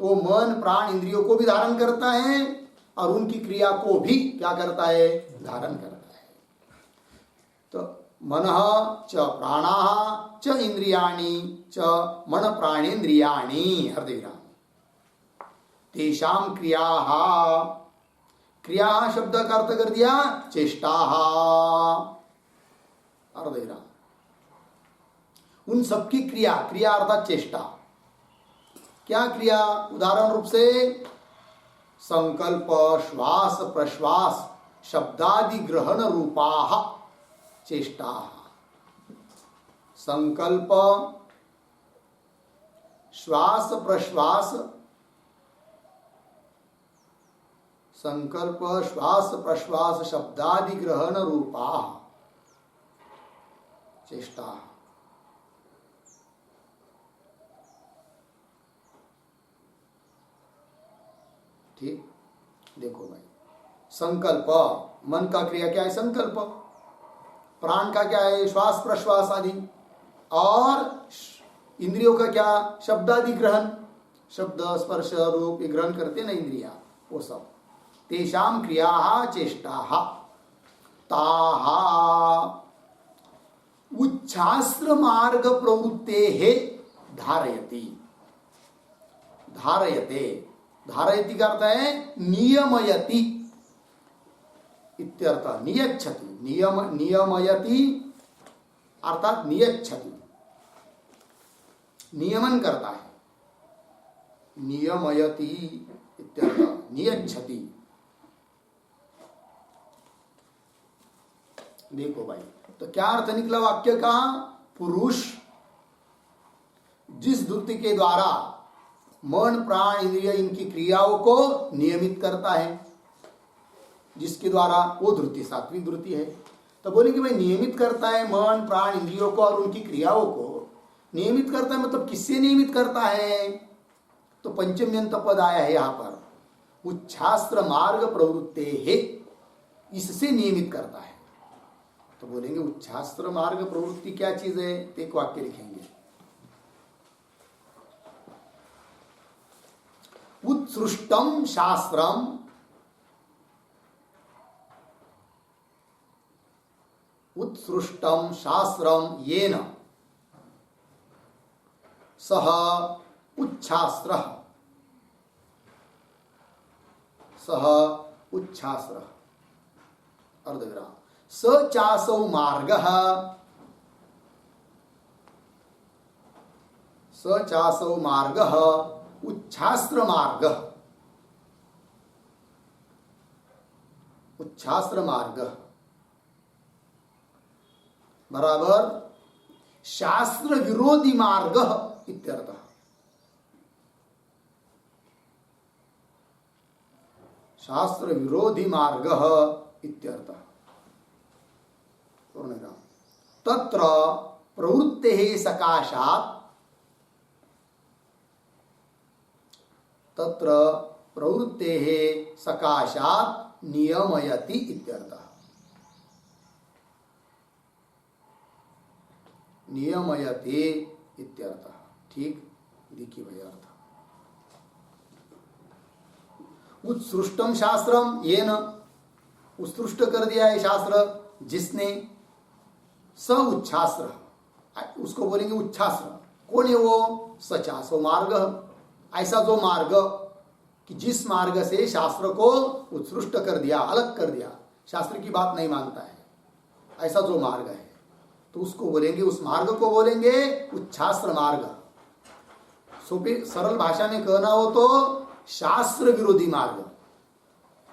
तो मन प्राण इंद्रियों को भी धारण करता है और उनकी क्रिया को भी क्या करता है? धारण करता है। तो मनः च प्राणाः च इंद्रियाणि च मन प्राणेन्द्रियाणि अर्धविराम तेषां क्रियाः, क्रिया शब्द का अर्थ कर दिया चेष्टाः अर्धविराम। उन सबकी क्रिया, क्रिया अर्थात चेष्टा। क्या क्रिया? उदाहरण रूप से संकल्प श्वास प्रश्वास शब्दादि ग्रहण रूपाः चेष्टा। संकल्प श्वास प्रश्वास, संकल्प श्वास प्रश्वास शब्दादि ग्रहण रूपाः चेष्टा। ठीक, देखो भाई, संकल्प मन का क्रिया क्या है? संकल्प। प्राण का क्या है? श्वास प्रश्वास आदि। और इंद्रियों का क्या? शब्दादि ग्रहण, शब्द स्पर्श रूप ग्रहण करते ना इंद्रिया, वो सब। तेषां क्रियाः चेष्टाः ताः उच्छास्त्र मार्ग प्रवृत्तेः धारयति धारयते। धारयति का अर्थ है नियमयति इत्यर्थ। नियच्छति, नियम नियमयति अर्थात नियच्छति, नियमन करता है। नियमयति इत्यर्थ नियच्छति। देखो भाई, तो क्या अर्थ निकला वाक्य का? पुरुष जिस धृति के द्वारा मन प्राण इंद्रिय इनकी क्रियाओं को नियमित करता है, जिसके द्वारा वो धृति सात्विक धृति है। तो बोले कि भाई नियमित करता है मन प्राण इंद्रियों को और उनकी क्रियाओं को नियमित करता है, मतलब किससे नियमित करता है? तो पंचम्यंत पद आया है यहाँ पर, उच्छास्त्र मार्ग प्रवृत्ते है, इससे नियमित करता है। तो बोलेंगे उच्छास्त्र मार्ग प्रवृत्ति क्या चीज है? एक वाक्य लिखेंगे, उत्सृष्टम शास्त्रम उत्सृष्टम शास्त्रम येन सह उच्छास्त्र सह उच्छास्त्र अर्धविराम स चासौ मार्गः स चासौ मार्गः उच्छास्त्र मार्ग उच्छास्त्र मार्ग बराबर शास्त्र विरोधी मार्ग इत्यर्थः। शास्त्र विरोधी मार्ग इत्यर्थः। तत्र प्रवृत्तेः सकाशात् तत्र प्रवृत्तेः सकाशात् नियमयति इत्यर्थः। नियमयते इत्यर्थः। ठीक, देखिए भैया अर्थ। उत्सृष्टम शास्त्रम येन, उत्सृष्ट कर दिया है शास्त्र जिसने, स उच्छास्त्र, उसको बोलेंगे उच्छास्त्र। कौन है वो? सचासो मार्ग, ऐसा जो मार्ग कि जिस मार्ग से शास्त्र को उत्सृष्ट कर दिया, अलग कर दिया, शास्त्र की बात नहीं मानता है, ऐसा जो मार्ग है तो उसको बोलेंगे, उस मार्ग को बोलेंगे उच्छास्त्र मार्ग। सरल भाषा में कहना हो तो शास्त्र विरोधी मार्ग,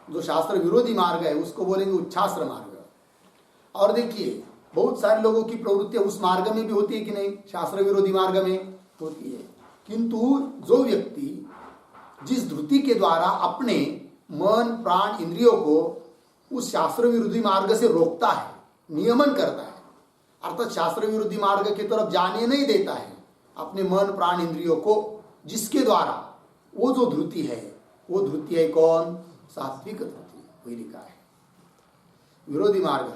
जो शास्त्र विरोधी मार्ग है उसको बोलेंगे उच्छास्त्र मार्ग। और देखिए बहुत सारे लोगों की प्रवृत्तियां उस मार्ग में भी होती है कि नहीं? शास्त्र विरोधी मार्ग में होती है। किंतु जो व्यक्ति जिस धृति के द्वारा अपने मन प्राण इंद्रियों को उस शास्त्र विरोधी मार्ग से रोकता है, नियमन करता है, अर्थात शास्त्र विरोधी मार्ग की तरफ जाने नहीं देता है अपने मन प्राण इंद्रियों को, जिसके द्वारा वो जो धृति है, वो धृति है कौन? सात्विक धृति, वही लिखा है विरोधी मार्ग।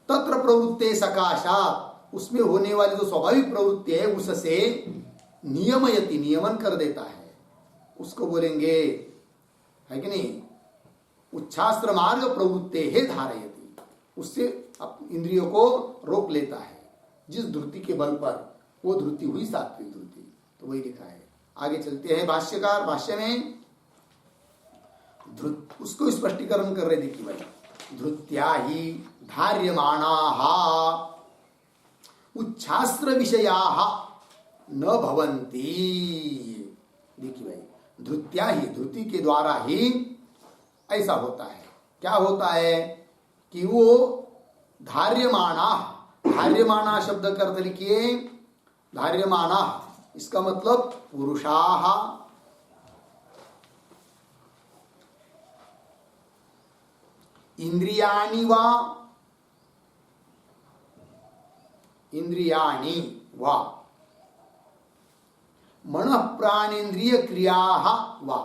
तत्र प्रवृत्ते सकाशात, उसमें होने वाली जो स्वाभाविक प्रवृत्ति है उससे नियमयति, नियमन कर देता है, उसको बोलेंगे, है कि नहीं? उच्छास्त्र मार्ग प्रवृत्ते है धारयति, उससे इंद्रियों को रोक लेता है जिस धृति के बल पर, वो धृति हुई सात्विक धृति। तो वही लिखा है। आगे चलते हैं, भाष्यकार भाष्य में उसको स्पष्टीकरण कर रहे, देखिए भाई, धृत्या ही धार्यमाणाः उच्छास्त्र विषयाः न भवन्ति। देखिए भाई, धृत्या ही, धृति के द्वारा ही ऐसा होता है। क्या होता है कि वो धार्यमाणा, धार्यमाणा शब्द का अर्थ लिखिए, धार्यमाणा इसका मतलब पुरुषाः, इंद्रियाणि वा, इंद्रियाणि वा, मनः प्राणेन्द्रिय क्रियाः वा,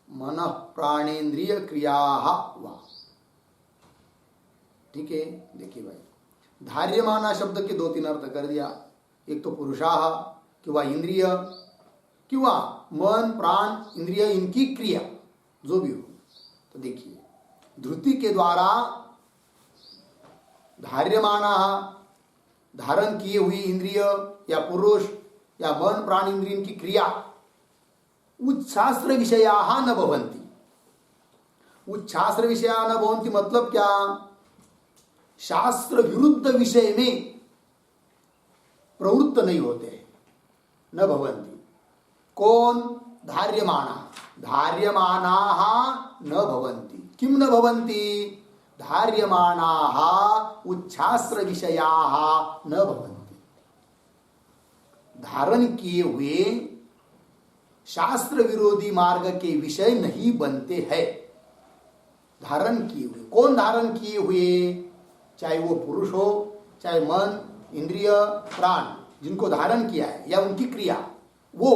मनः प्राणेन्द्रिय क्रियाः वा। ठीक है, देखिए भाई, धार्यमाना शब्द के दो तीन अर्थ कर दिया। एक तो पुरुषाः किंवा इंद्रिय किंवा मन प्राण इंद्रिय, इनकी क्रिया जो भी हो। तो देखिए, धृति के द्वारा धार्यमाना, धारण किए हुई इंद्रिय या पुरुष या मन प्राण इंद्रिय, इनकी क्रिया उच्छास्त्र विषयाः न भवन्ति। उच्छास्त्र विषया न भवन्ति मतलब क्या? शास्त्र विरुद्ध विषय में प्रवृत्त नहीं होते, न भवन्ति। कौन? धार्यमाना, धार्यमानाः न भवन्ति। किं न भवन्ति? धार्यमानाः उच्छास्त्र विषयाः न भवन्ति। धारण किए हुए शास्त्र विरोधी मार्ग के विषय नहीं बनते हैं। धारण किए हुए, कौन धारण किए हुए? चाहे वो पुरुष हो, चाहे मन इंद्रिय प्राण, जिनको धारण किया है या उनकी क्रिया, वो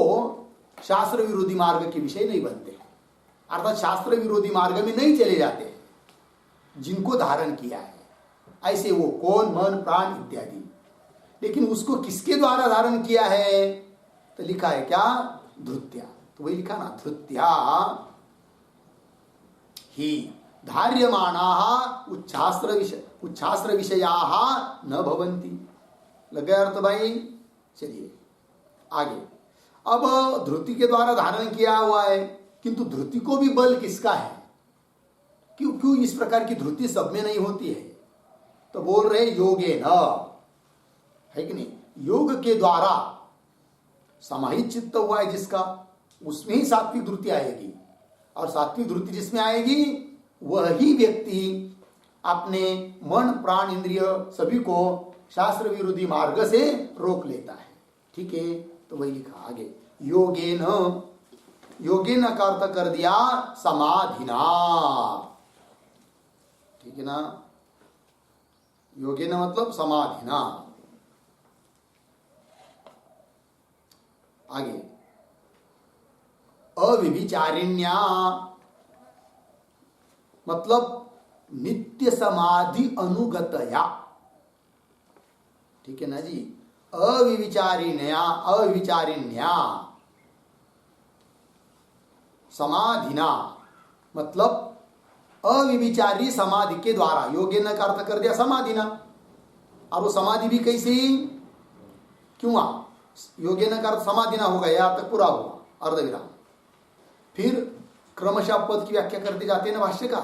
शास्त्र विरोधी मार्ग के विषय नहीं बनते हैं, अर्थात शास्त्र विरोधी मार्ग में नहीं चले जाते हैं जिनको धारण किया है। ऐसे वो कौन? मन प्राण इत्यादि। लेकिन उसको किसके द्वारा धारण किया है? तो लिखा है क्या? धृत्या। तो वही लिखा ना, धृत्या ही धार्यमाणाः उच्छास्त्र विषयाः न भवन्ति। लग गया अर्थ भाई? चलिए आगे। अब धृति के द्वारा धारण किया हुआ है, किंतु धृति को भी बल किसका है? क्यों इस प्रकार की धृति सब में नहीं होती है? तो बोल रहे योगेन, है कि नहीं? योग के द्वारा समाहित चित्त हुआ है जिसका, उसमें ही सात्विक धृति आएगी। और सात्विक धृति जिसमें आएगी वही व्यक्ति अपने मन प्राण इंद्रिय सभी को शास्त्र विरोधी मार्ग से रोक लेता है। ठीक है, तो वही लिखा आगे, योगेन, योगेन का अर्थ कर दिया समाधिना। ठीक है ना, योगेन मतलब समाधिना। आगे, अविविचारिण्या मतलब नित्य समाधि अनुगतया। ठीक है ना जी, अविविचारिण्या, अविविचारिण्या समाधिना मतलब अविविचारी समाधि के द्वारा। योगेन का अर्थ कर दिया समाधिना, और वो समाधि भी कैसी, क्यों योगेन का अर्थ समाधि ना होगा, यहां तक पूरा हुआ अर्धविराम। फिर क्रमशः पद की व्याख्या करते जाते हैं ना भाष्यकार।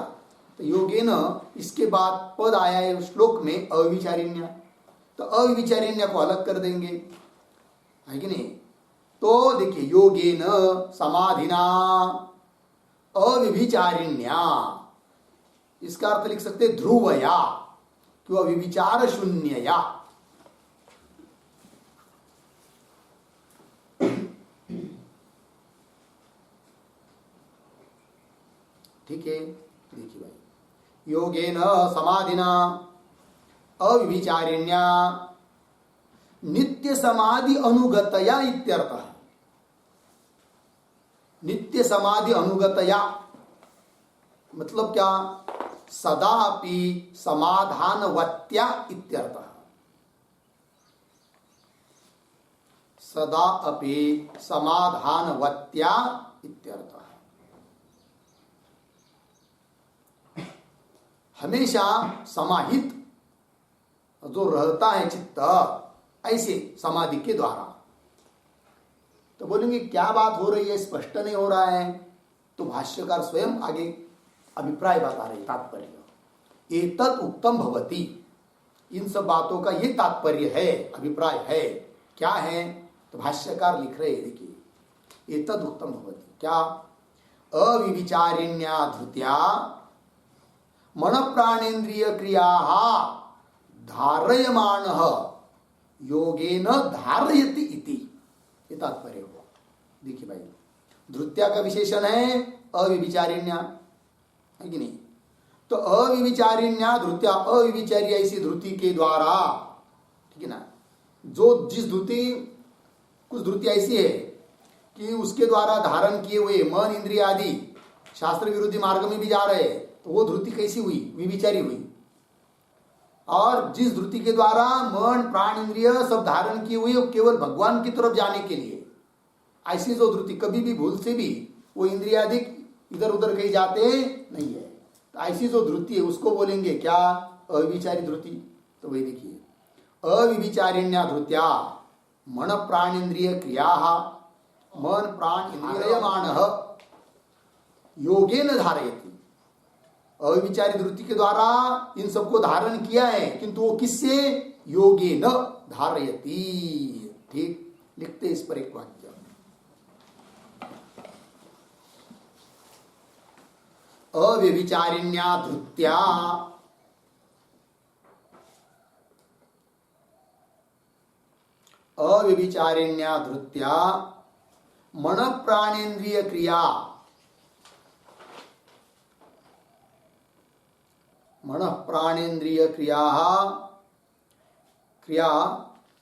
तो योगेन इसके बाद पद आया है श्लोक में अविचारिण्य, तो अविचारिण्य को अलग कर देंगे, है कि नहीं। तो देखिए योगेन समाधिना अविचारिण्या, इसका अर्थ लिख सकते ध्रुवया, कि अविचार शून्यया। ठीक है, देखिए भाई, योगेन समाधिना अविचारिण्या नित्य समाधि अनुगतया इत्यर्थ है। नित्य समाधि अनुगतया मतलब क्या, सदापि समाधानवत्या इत्यर्थ है। सदा अपि समाधानवत्या इत्यर्थ है। हमेशा समाहित जो रहता है चित्त, ऐसे समाधि के द्वारा। तो बोलेंगे क्या बात हो रही है, स्पष्ट नहीं हो रहा है। तो भाष्यकार स्वयं आगे अभिप्राय बता रहे, तात्पर्य एतत् उत्तम भवति, इन सब बातों का ये तात्पर्य है, अभिप्राय है। क्या है, तो भाष्यकार लिख रहे हैं, देखिए एतत् उत्तम भवति, क्या अविचारिण्या धृत्या मन प्राणेन्द्रिय क्रिया धारयमान योगेन धारयति इति, ये तात्पर्य हुआ। देखिए भाई, धृत्या का विशेषण है अविचारिण्या, है कि नहीं। तो अविचारिण्या धृत्या, अविचारी ऐसी धृति के द्वारा, ठीक है ना, जो जिस धृति, कुछ धृति ऐसी है कि उसके द्वारा धारण किए हुए मन इंद्रिय आदि शास्त्र विरोधी मार्ग में भी जा रहे हैं, तो वो धृति कैसी हुई, विविचारी हुई। और जिस धृति के द्वारा मन प्राण इंद्रिय सब धारण किए हुए केवल भगवान की तरफ जाने के लिए, ऐसी जो धृति कभी भी भूल से भी वो इंद्रियाधिक इधर उधर कहीं जाते नहीं है, तो ऐसी जो धृति है उसको बोलेंगे क्या, अविचारी धृति। तो वही देखिए, अविचारिण्या धृत्या मन प्राण इंद्रिय क्रिया, मन प्राण इंद्रियमाण योगेन धारयति, अविचारी धृति के द्वारा इन सबको धारण किया है, किंतु वो किससे, योगेन धारयति। ठीक, लिखते इस पर एक वाक्य, अव्यभिचारिण्या धृत्या अव्यभिचारिण्या धृत्या मन प्राणेन्द्रिय क्रिया, मन प्राणेन्द्रिय क्रिया क्रिया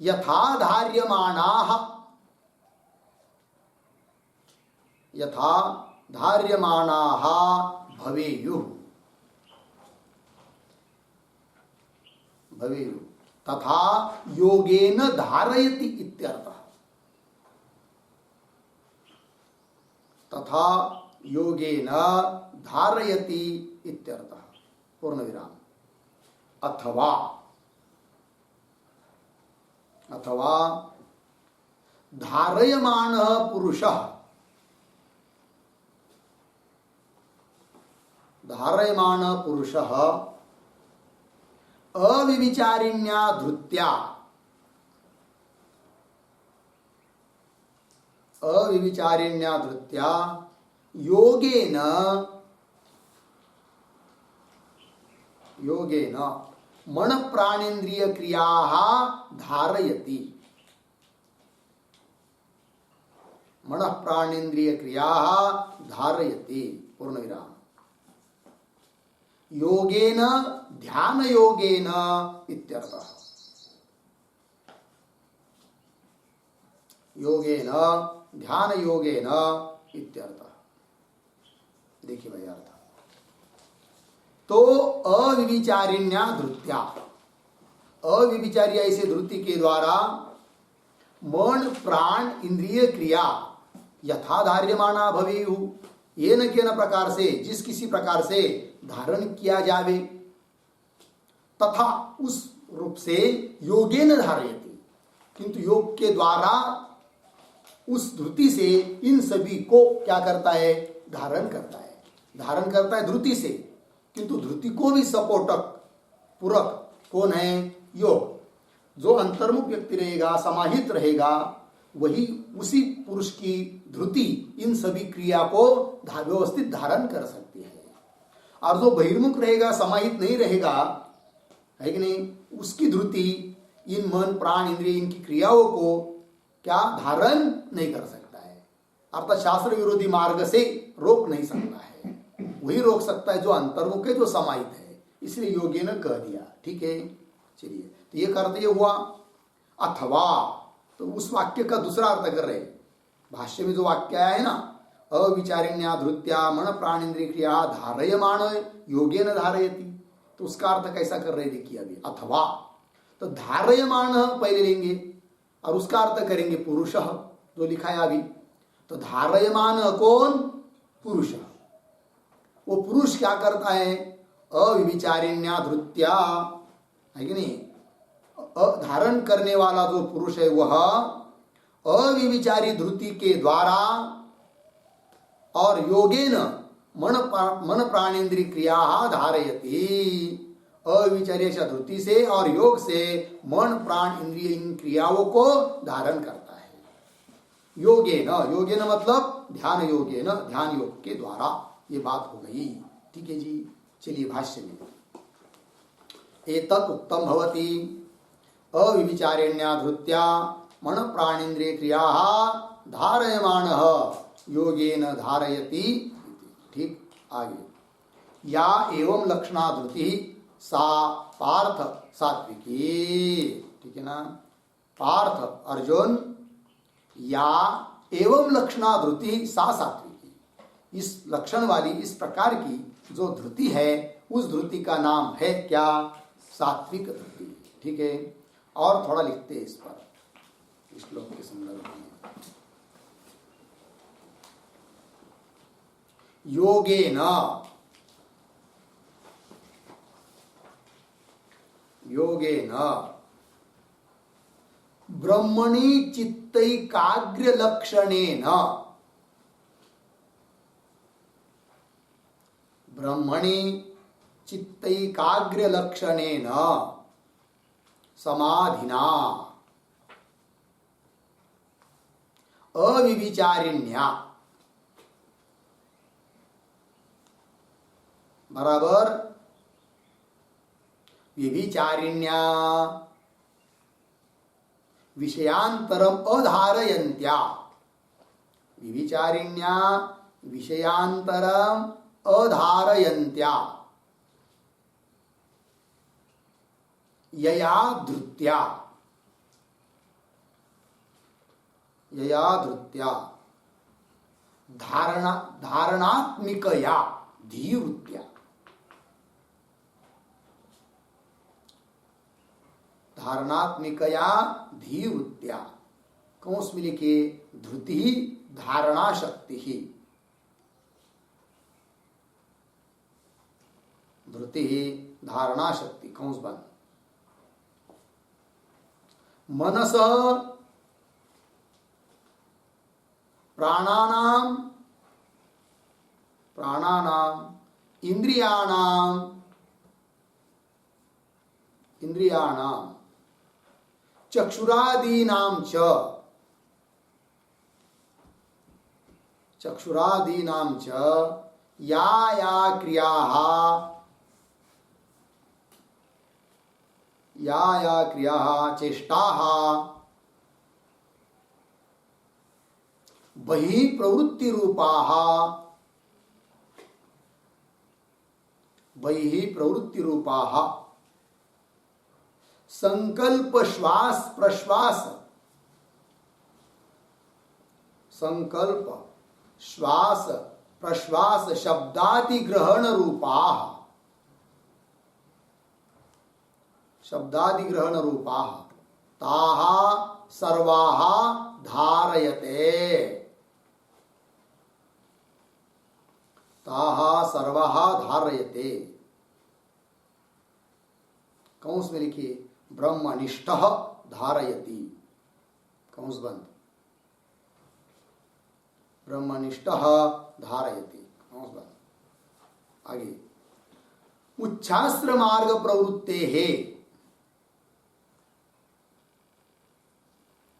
यथा धार्यमाणाः, यथा धार्यमाणाः भवेयुः, भवेयुः तथा योगेन धारयति इत्यर्थः। तथा योगेन धारयति इत्यर्थः, पूर्ण विराम। अथवा, अथवा धारयमानः पुरुषः, धारयमानः पुरुषः अविचारिण्या धृत्या, अविचारिण्या धृत्या योगेन, योगेन मन प्राणेन्द्रिय क्रिया धारयति, मन प्राणेन्द्रिय क्रिया धारयति, पूर्ण विराम। योगेन ध्यान योगेन इत्यर्थः, योगेन ध्यान योगेन इत्यर्थः। देखिए भाई अर्थ, तो अविचारिण्या धृत्या, अविचारी ऐसे धृति के द्वारा मन प्राण इंद्रिय क्रिया यथा धार्यमाना भवेयुः, ये न केन प्रकार से, जिस किसी प्रकार से धारण किया जावे, तथा उस रूप से योगेन धारयति, किंतु योग के द्वारा उस धृति से इन सभी को क्या करता है, धारण करता है। धारण करता है धृति से, किंतु धृति को भी सपोर्टक पूरक कौन है, योग। जो अंतर्मुख व्यक्ति रहेगा, समाहित रहेगा, वही उसी पुरुष की धृति इन सभी क्रिया को व्यवस्थित धारण कर सकती है। और जो बहिर्मुख रहेगा, समाहित नहीं रहेगा, है कि नहीं, उसकी धृति इन मन प्राण इंद्रिय इनकी क्रियाओं को क्या धारण नहीं कर सकता है, अर्थात शास्त्र विरोधी मार्ग से रोक नहीं सकता है। वही रोक सकता है जो अंतर्मुख है, जो समाहित है। इसलिए योगी ने कह दिया। ठीक है, चलिए, तो ये अर्थ ये हुआ। अथवा, तो उस वाक्य का दूसरा अर्थ कर रहे, भाष्य में जो वाक्य आया है ना, अविचारिण्या धृत्या मन प्राणेन्द्रिय क्रिया धारयमाण योगेन धारयति, तो उसका अर्थ कैसा कर रहे देखिए अभी। अथवा, तो धारयमाण पहले लेंगे और उसका अर्थ करेंगे पुरुष, जो लिखा है अभी। तो धारयमान कौन, पुरुष। वो पुरुष क्या करता है, अविचारिण्या धृत्या, है कि नहीं, धारण करने वाला जो पुरुष है वह अविचारी धृति के द्वारा और योगेन मन प्राणेन्द्रिय क्रिया धारयति, अविचार्य धृति से और योग से मन प्राण इंद्रिय इन क्रियाओं को धारण करता है। योगेन, योगेन मतलब ध्यान योगेन, ध्यान योग के द्वारा, ये बात हो गई। ठीक है जी, चलिए भाष्य में। एतत् उत्तम भवति अविचारिण्या धृत्या मन प्राणेन्द्रिय क्रिया धारयमाणः योगेन धारयति। ठीक, आगे। या एवं लक्षणा धृति सा पार्थ सात्विकी। ठीक है ना, पार्थ अर्जुन, या एवं लक्षणा धृति सा सात्विकी, इस लक्षण वाली, इस प्रकार की जो धृति है, उस धृति का नाम है क्या, सात्विक धृति। ठीक है, और थोड़ा लिखते हैं इस पर, इस श्लोक के संदर्भ में। योगेन, योगेन ब्रह्मणि चित्तैकाग्र्य लक्षणेन, ब्रह्मणि चित्तैकाग्र्य लक्षणेन समाधिना अविचारिण्या, बराबर, विविचारिण्या विषयांतरम अधारयन्त्या, विविचारिण्या विषयांतरम अधारयन्त्या यया धृत्या, यया धृत्या धारणात्मिकया धीवृत्या, धारणात्मिकया धीवृत्या, कौंस में लिखे धृति धारणा शक्ति ही, धृति धारणा शक्ति, कौंस बन। मनस प्राणानाम, प्राणानाम इंद्रियाणाम, इंद्रियाणाम चक्षुरादीनां च, चक्षुरादीनां च या या क्रियाः, या या क्रियाः चेष्टाः बहिः प्रवृत्ति रूपाः, बहिः प्रवृत्ति रूपाः संकल्प श्वास प्रश्वास, संकल्प श्वास प्रश्वास शब्दादि ग्रहण रूपाः, शब्दादि ग्रहण रूपाः ताः सर्वाः धारयते, ताः सर्वाः धारयते। कंस में लिखिए ब्रह्मनिष्ठ धारयति, कंस बंद, ब्रह्मनिष्ठ धारयति, कंस बंद। आगे उच्छास्त्र मार्ग प्रवृत्ते है,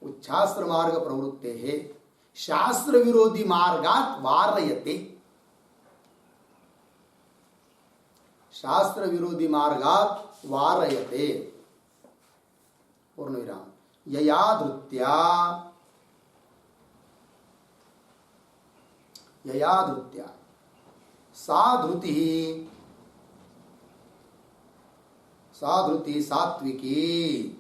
उच्छास्त्र मार्ग प्रवृत्ते है शास्त्र विरोधी मार्गात वारयते, शास्त्र विरोधी मार्गात वारयते, पूर्ण विराम। यया धृत्या, यया धृत्या सा धृति, सा धृति सात्विकी,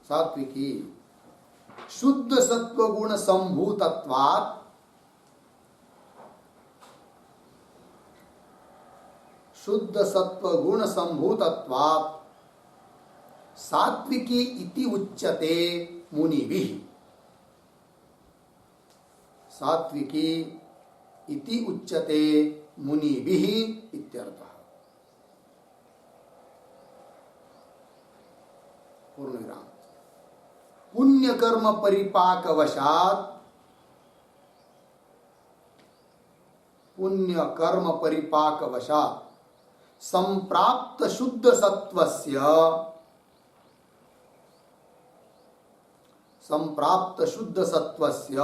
सात्विकी शुद्ध सत्व गुण संभूतत्वात्, शुद्ध सत्व गुण संभूतत्वात् सात्विकी इति उच्यते मुनिभिः, सात्विकी इति उच्यते मुनिभिः इत्यर्थः। पूर्ण विराम। पुण्य कर्म परिपाकवशात्, पुण्य कर्म परिपाकवशात् संप्राप्त शुद्ध सत्वस्य, संप्राप्त शुद्ध सत्वस्य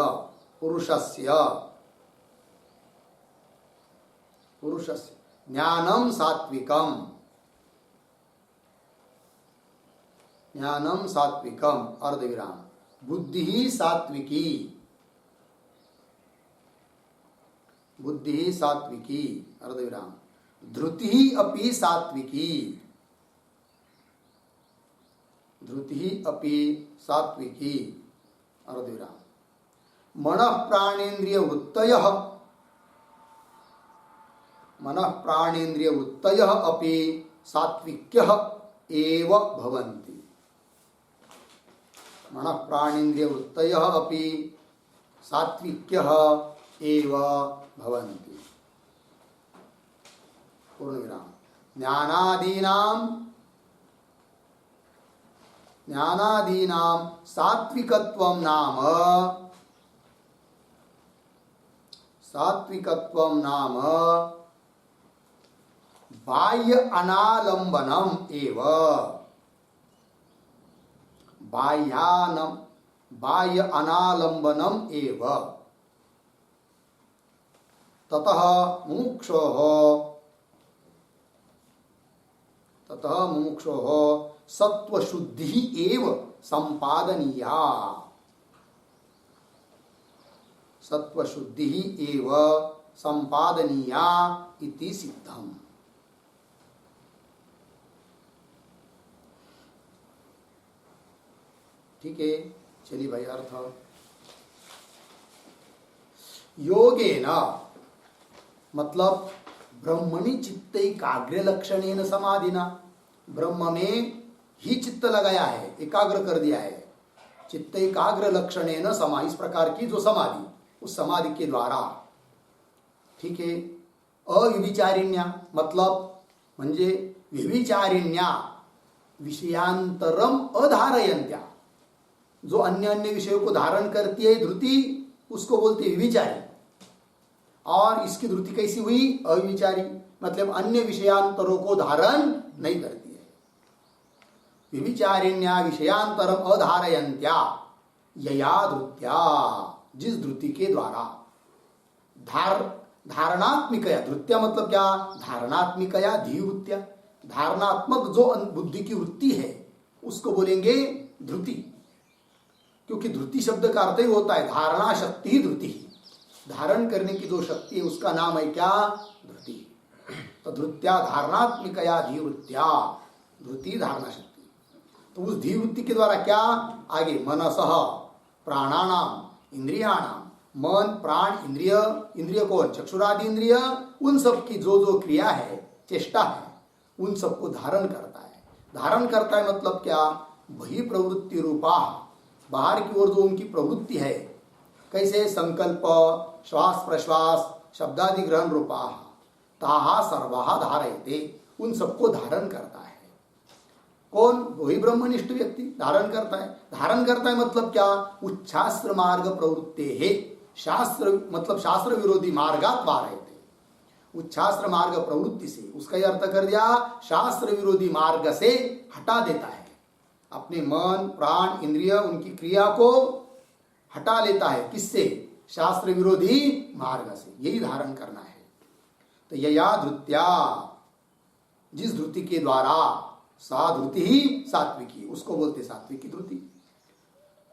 पुरुषस्य, पुरुषस्य ज्ञानम सात्विकम, ज्ञानम सात्विकम अर्धविराम। बुद्धि ही सात्विकी, बुद्धि ही सात्विकी अर्धविराम। धृति ही अपि सात्विकी, धृति ही अपि सात्विकी अर्धविराम। मनः प्राणेन्द्रिय वृत्तयः, मनः प्राणेन्द्रिय वृत्तयः अपि सात्विक्यः एव भवन्ति, मनः प्राणेन्द्रिय वृत्तयः अपि सात्विक्यः एव भवन्ति। पूर्ण विराम। ज्ञानादीनां, ज्ञानादीनां सात्विकत्वं नाम, सात्विकत्वं नाम बाह्य अनालंबनम एव, बाह्यानम, बाह्य अनालंबनम एव। ततः मुमुक्षोः, ततः मुमुक्षोः सत्वशुद्धि एव संपादनीया, सत्वशुद्धि एव संपादनीया इति सिद्धम। ठीक है, चलिए भाई अर्थ। योगेन मतलब ब्रह्मणि चित्त एकाग्र लक्षणेन समाधिना, ब्रह्म में ही चित्त लगाया है, एकाग्र कर दिया है, चित्त एकाग्र लक्षणेन समा, इस प्रकार की जो समाधि, उस समाधि के द्वारा। ठीक है। अविचारिण्या मतलब म्हणजे विविचारिण्या विषयांतरम अधारयंत्या, जो अन्य अन्य विषयों को धारण करती है धृति, उसको बोलते हैं विविचारी। और इसकी धृति कैसी हुई? अविचारी, मतलब अन्य विषयांतरों को धारण नहीं करती है। विविचारिण्या विषयांतरम अधारयंत्या यया धृत्या, जिस धृति के द्वारा। धारणात्मिकया, धृत्या मतलब क्या? धारणात्मिकया धीवृत्या, धारणात्मक जो बुद्धि की वृत्ति है उसको बोलेंगे धृति, क्योंकि धृति शब्द का अर्थ ही होता है धारणा शक्ति ही धृति, धारण करने की जो शक्ति है उसका नाम है क्या? धृति। तो धृत्या धारणात्मिकया धीवृत्या, धृति धारणा शक्ति। तो उस धीवृत्ति के द्वारा क्या? आगे मनसः प्राणानाम इंद्रियाणाम, मन प्राण इंद्रिय, इंद्रिय कौन? चक्षुरादि इंद्रिय, उन सब की जो जो क्रिया है, चेष्टा है, उन सबको धारण करता है। धारण करता है मतलब क्या? बहि प्रवृत्ति रूपा, बाहर की ओर जो उनकी प्रवृत्ति है, कैसे? संकल्प, श्वास प्रश्वास, शब्दादि ग्रहण रूपा, ताहा सर्वाहा धारयते, उन सबको धारण करता है। कौन? वही ब्रह्मनिष्ठ व्यक्ति धारण करता है। धारण करता है मतलब क्या? उच्छास्त्र मार्ग प्रवृत्ते है, शास्त्र मतलब शास्त्र विरोधी मार्गात वारयते, उच्छास्त्र मार्ग प्रवृत्ति से, उसका यह अर्थ कर दिया शास्त्र विरोधी मार्ग से हटा देता है, अपने मन प्राण इंद्रिय उनकी क्रिया को हटा लेता है। किससे? शास्त्र विरोधी मार्ग से, यही धारण करना है। तो यया धृत्या, जिस धृति के द्वारा, सा धृति ही सात्विकी, उसको बोलते सात्विकी धृति।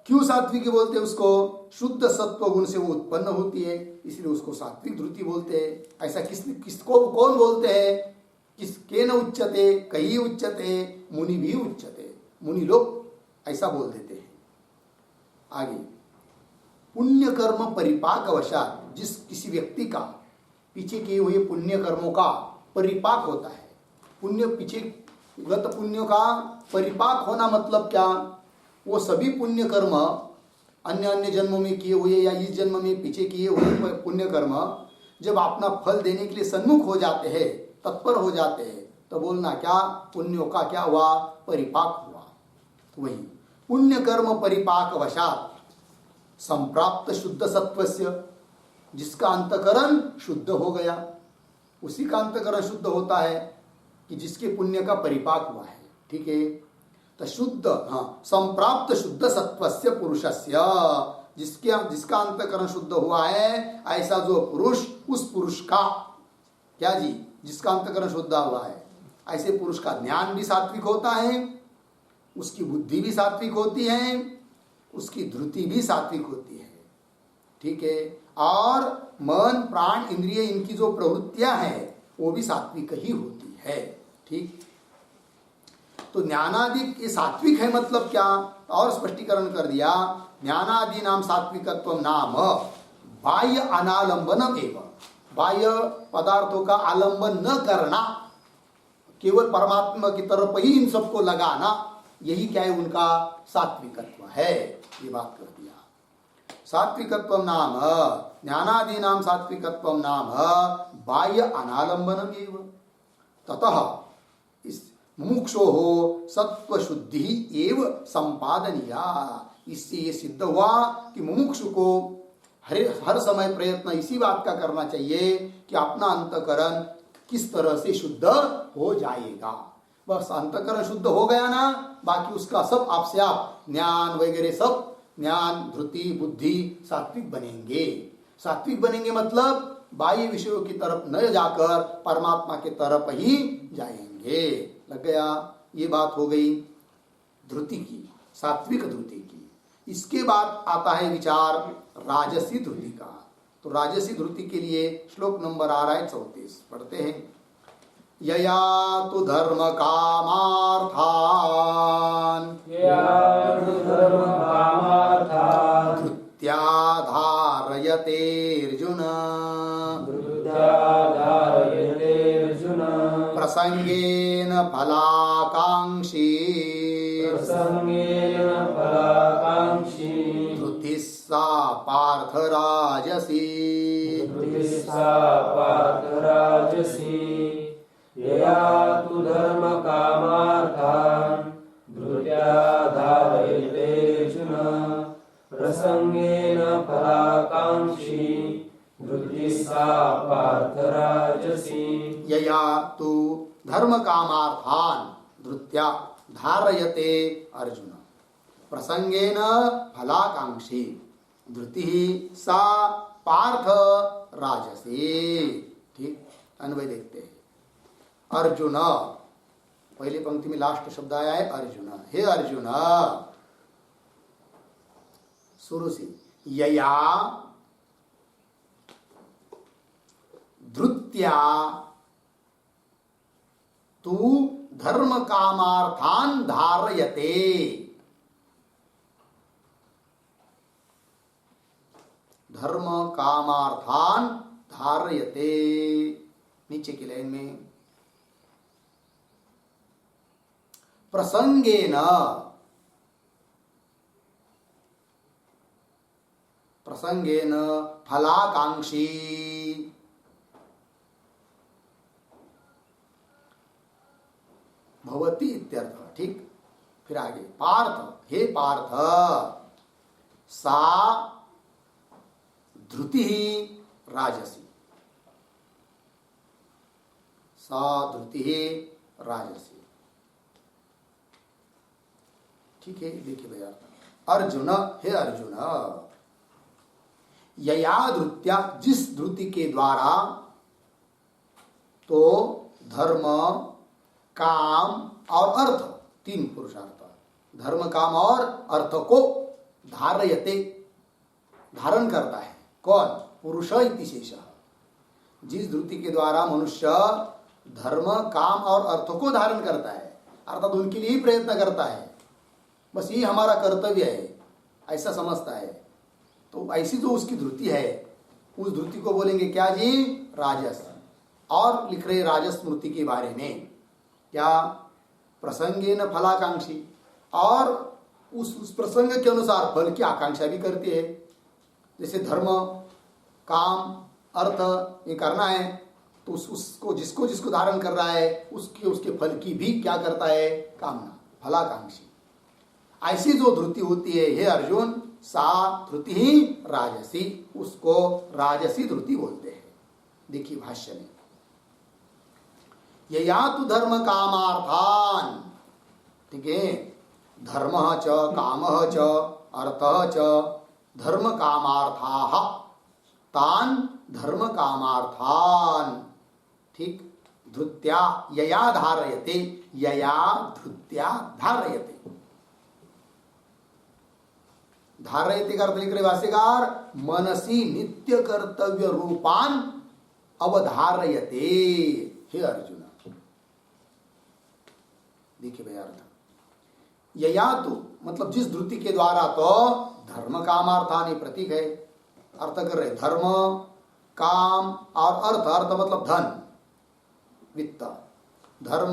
क्यों सात्विकी बोलते उसको? शुद्ध सत्व गुण से वो उत्पन्न होती है, इसलिए उसको सात्विक धृति बोलते हैं। ऐसा किसको कौन बोलते हैं? किसके न उच्चते, कई उच्चते, मुनि भी उच्चते, मुनि लोग ऐसा बोल देते हैं। आगे, पुण्य कर्म परिपाक वशात, जिस किसी व्यक्ति का पीछे किए हुए पुण्य कर्मों का परिपाक होता है, पुण्य पीछे गत पुण्य का परिपाक होना मतलब क्या? वो सभी पुण्य कर्म अन्य अन्य जन्मों में किए हुए या इस जन्म में पीछे किए हुए पुण्य कर्म जब अपना फल देने के लिए सन्मुख हो जाते हैं, तत्पर हो जाते हैं, तो बोलना क्या? पुण्यों का क्या हुआ? परिपाक हुआ। तो वही पुण्य कर्म परिपाक वशात संप्राप्त शुद्ध सत्वस्य, जिसका अंतकरण शुद्ध हो गया, उसी का अंतकरण शुद्ध होता है कि जिसके पुण्य का परिपाक हुआ है। ठीक है, तो शुद्ध, संप्राप्त शुद्ध सत्वस्य पुरुषस्य, जिसका अंतकरण शुद्ध हुआ है, ऐसा जो पुरुष, उस पुरुष का क्या जी? जिसका अंतकरण शुद्ध हुआ है, ऐसे पुरुष का ज्ञान भी सात्विक होता है, उसकी बुद्धि भी सात्विक होती है, उसकी धृति भी सात्विक होती है। ठीक है, और मन प्राण इंद्रिय इनकी जो प्रवृत्तियां हैं वो भी सात्विक ही होती है। ठीक, तो ज्ञानादि ये सात्विक है मतलब क्या? और स्पष्टीकरण कर दिया, ज्ञानादि नाम सात्विकत्व नाम बाह्य अनालंबनम एवं, बाह्य पदार्थों का आलंबन न करना, केवल परमात्मा की तरफ ही इन सबको लगाना, यही क्या है? उनका सात्विकत्व है। ये बात कर दिया। सात्विकत्व नाम ज्ञानादि नाम सात्विकत्व नाम बाह्य अनालंबनम एवं ततः इस मुमुक्षो हो सत्व शुद्धि एव संपादनीया। इससे ये सिद्ध हुआ कि मुमुक्षु को हर समय प्रयत्न इसी बात का करना चाहिए कि अपना अंतकरण किस तरह से शुद्ध हो जाएगा। बस अंतकरण शुद्ध हो गया ना, बाकी उसका सब आपसे आप ज्ञान वगैरह सब, ज्ञान धृति बुद्धि सात्विक बनेंगे। सात्विक बनेंगे मतलब बाह्य विषयों की तरफ न जाकर परमात्मा की तरफ ही जाएंगे। लग गया? ये बात हो गई धृति की, सात्विक धृति की। इसके बाद आता है विचार राजसी धृति का। तो राजसी धृति के लिए श्लोक नंबर आ रहा है 34, पढ़ते हैं। यया तु धर्म कामार्थान धृत्या धारयते अर्जुन प्रसंगेन फलाकांक्षी धृतिः सा पार्थ राजसी
यया तु धर्म कामार्थान् धृत्या धारयते अर्जुन प्रसंगेन फलाकांक्षी धृतिः सा पार्थ राजसी।
यया तु धर्म कामार्थान धृत्या धारयते अर्जुन प्रसंगेन फलाकांक्षी धृति सा पार्थ राजसी। ठीक, अन्वय देखते हैं। अर्जुन, पहली पंक्ति में लास्ट शब्द आया है अर्जुन। हे अर्जुन, शुरू से यया धृत्या तू धर्म कामार्थान धारयते। धर्म कामार्थान धारयते, नीचे की लाइन में प्रसंगेन, प्रसंगेन फलाकांक्षी भवति इत्यर्थ। ठीक, फिर आगे पार्थ, हे पार्थ, सा धृति राजसी, सा धृति राजसी। ठीक है, देखिए भैया, अर्जुन, हे अर्जुन, यया धृत्या, जिस धृति के द्वारा, तो धर्म काम और अर्थ, तीन पुरुषार्थ, धर्म काम और अर्थ को धारयते, धारण करता है। कौन? पुरुष इति शेषः। जिस धृति के द्वारा मनुष्य धर्म काम और अर्थ को धारण करता है, अर्थात उनके लिए ही प्रयत्न करता है, बस ये हमारा कर्तव्य है, ऐसा समझता है, तो ऐसी जो उसकी धृति है, उस धृति को बोलेंगे क्या जी? राजस। और लिख रहे राजस स्मृति के बारे में क्या? प्रसंगेन फलाकांक्षी, और उस प्रसंग के अनुसार फल की आकांक्षा भी करती है। जैसे धर्म काम अर्थ ये करना है, तो उसको जिसको धारण कर रहा है उसके फल की भी क्या करता है? कामना, फलाकांक्षी। ऐसी जो धृति होती है, हे अर्जुन, सा धृति ही राजसी, उसको राजसी धृति बोलते हैं। देखिए भाष्य में, यया तु धर्म कामार्थान, ठीक है, धर्म च काम च अर्थ च धर्म कामार्थाः तान धर्म कामार्थान, ठीक, धृत्या यया धारयते, यया धृत्या धारयते। धारयते का अर्थ लिख रहे भाष्यकार, मनसी नित्य कर्तव्य रूपान अवधारयते, हे अर्जुन। देखिए भैया अर्थ, यया तो मतलब जिस धृति के द्वारा, तो धर्म कामार्थानि प्रतीक है, अर्थ कर रहे धर्म काम और अर्थ, अर्थ मतलब धन वित्त, धर्म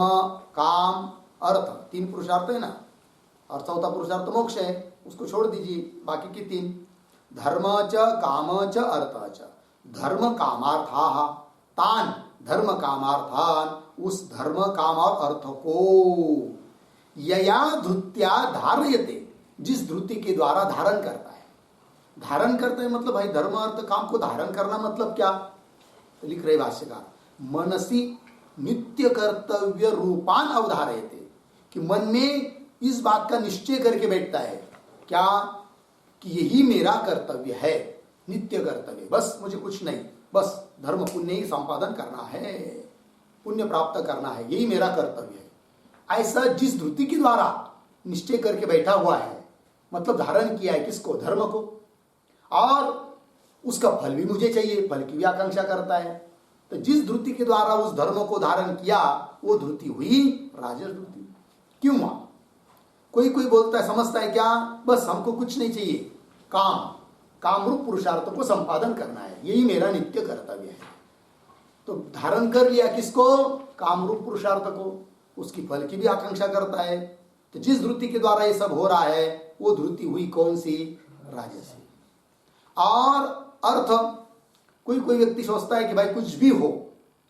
काम अर्थ, तीन पुरुषार्थ है ना, और चौथा पुरुषार्थ मोक्ष है, उसको छोड़ दीजिए, बाकी की तीन, धर्म च काम च अर्थ च धर्म कामार्थाः तान धर्म कामार्थान, उस धर्म काम और अर्थ को यया धृत्या धारयते, जिस धृति के द्वारा धारण करता है। धारण करता है मतलब भाई धर्म अर्थ काम को धारण करना मतलब क्या? तो लिख रहे भाष्यकार, मनसी नित्य कर्तव्य रूपान अवधारयते, कि मन में इस बात का निश्चय करके बैठता है क्या? कि यही मेरा कर्तव्य है, नित्य कर्तव्य, बस मुझे कुछ नहीं, बस धर्म पुण्य ही संपादन करना है, पुण्य प्राप्त करना है, यही मेरा कर्तव्य है। ऐसा जिस धृति के द्वारा निश्चय करके बैठा हुआ है, मतलब धारण किया है किसको? धर्म को, और उसका फल भी मुझे चाहिए, फल की भी आकांक्षा करता है। तो जिस धृति के द्वारा उस धर्म को धारण किया, वो धृति हुई राजस धृति। क्यों? कोई बोलता है, समझता है क्या? बस हमको कुछ नहीं चाहिए, काम रूप पुरुषार्थ को संपादन करना है, यही मेरा नित्य कर्तव्य है। तो धारण कर लिया किसको? काम रूप पुरुषार्थ को, उसकी फल की भी आकांक्षा करता है। तो जिस धृति के द्वारा ये सब हो रहा है, वो धृति हुई कौन सी? राजसी। और अर्थ, कोई व्यक्ति सोचता है कि भाई कुछ भी हो,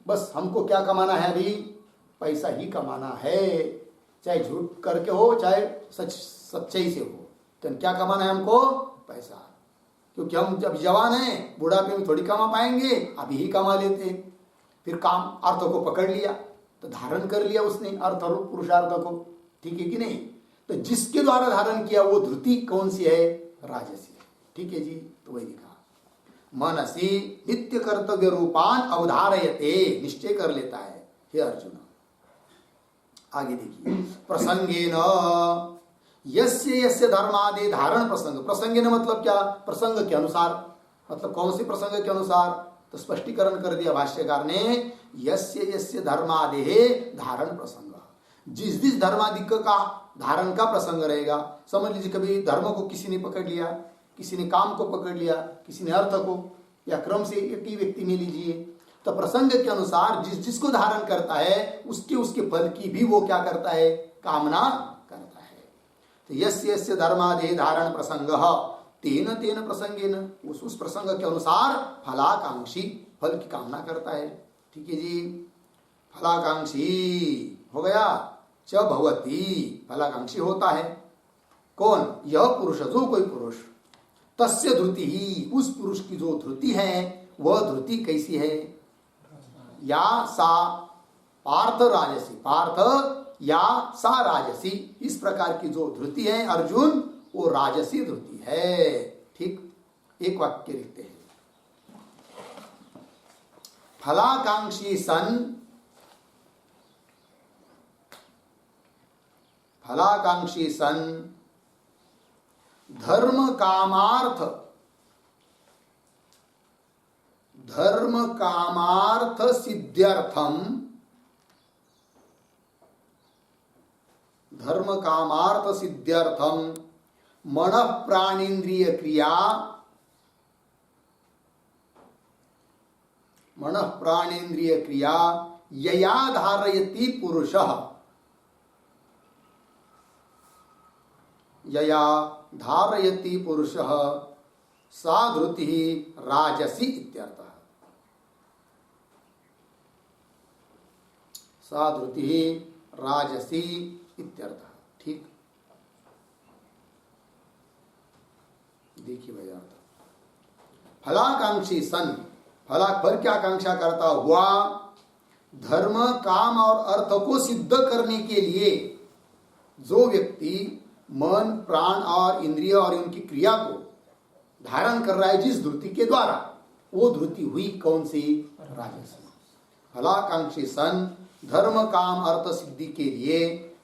बस हमको क्या कमाना है? अभी पैसा ही कमाना है, चाहे झूठ करके हो चाहे सच्चाई से हो, तो क्या कमाना है हमको? पैसा। क्योंकि हम जब जवान हैं, बुढ़ापे में थोड़ी कमा पाएंगे, अभी ही कमा लेते। फिर काम अर्थ को पकड़ लिया, तो धारण कर लिया उसने अर्थ रूप पुरुषार्थ को, ठीक है कि नहीं? तो जिसके द्वारा धारण किया वो धृति कौन सी है? राजसी है। ठीक है जी, तो वही लिखा, मनसी नित्य कर्तव्य रूपान अवधारयते, निश्चय कर लेता है, हे अर्जुन। आगे देखिए, प्रसंगेन यस्य यस्य धर्मादि धारण प्रसंग, प्रसंगेन मतलब क्या? प्रसंग के अनुसार, मतलब कौन सी प्रसंग के अनुसार? तो स्पष्टीकरण कर दिया भाष्यकार ने, यस्य यस्य धर्मादि धारण प्रसंग, जिस धर्मादि का धारण का प्रसंग रहेगा। समझ लीजिए कभी धर्म को किसी ने पकड़ लिया, किसी ने काम को पकड़ लिया, किसी ने अर्थ को, या क्रम से एक ही व्यक्ति में लीजिए, तो प्रसंग के अनुसार जिसको धारण करता है उसके फल की भी वो क्या करता है? कामना करता है। तो यस्य यस्य धर्मादि धारण प्रसंग तेन तेन प्रसंगेन, उस प्रसंग के अनुसार फलाकांक्षी, फल की कामना करता है। ठीक है जी, फलाकांक्षी हो गया। च भवति, फलाकांक्षी होता है। कौन? यह पुरुष, जो कोई पुरुष। तस्य धृति ही, उस पुरुष की जो धृति है, वह धृति कैसी है? या सा पार्थ राजसी, पार्थ या सा राजसी, इस प्रकार की जो धृति है अर्जुन, वो राजसी धृति है। ठीक, एक वाक्य लिखते हैं। फलाकांक्षी सन, फलाकांक्षी सन धर्म कामार्थ, धर्म कामार्थ सिद्ध्यर्थम, धर्म कामार्थ सिद्ध्यर्थम मनः प्राणेन्द्रिय क्रिया, मनः प्राणेन्द्रिय क्रिया यया धारयति पुरुषः, यया धारयति पुरुषः सा धृति राजसी इत्यर्थः, सा धृति राजसी इत्यर्थः। ठीक, देखिए भाई अर्थ। फलाकांक्षी सन, फला पर क्या आकांक्षा करता हुआ, धर्म काम और अर्थ को सिद्ध करने के लिए जो व्यक्ति मन प्राण और इंद्रिय और उनकी क्रिया को धारण कर रहा है जिस धृति के द्वारा, वो धृति हुई कौन सी? राजसी। फलाकांक्षी सन धर्म काम अर्थ सिद्धि के लिए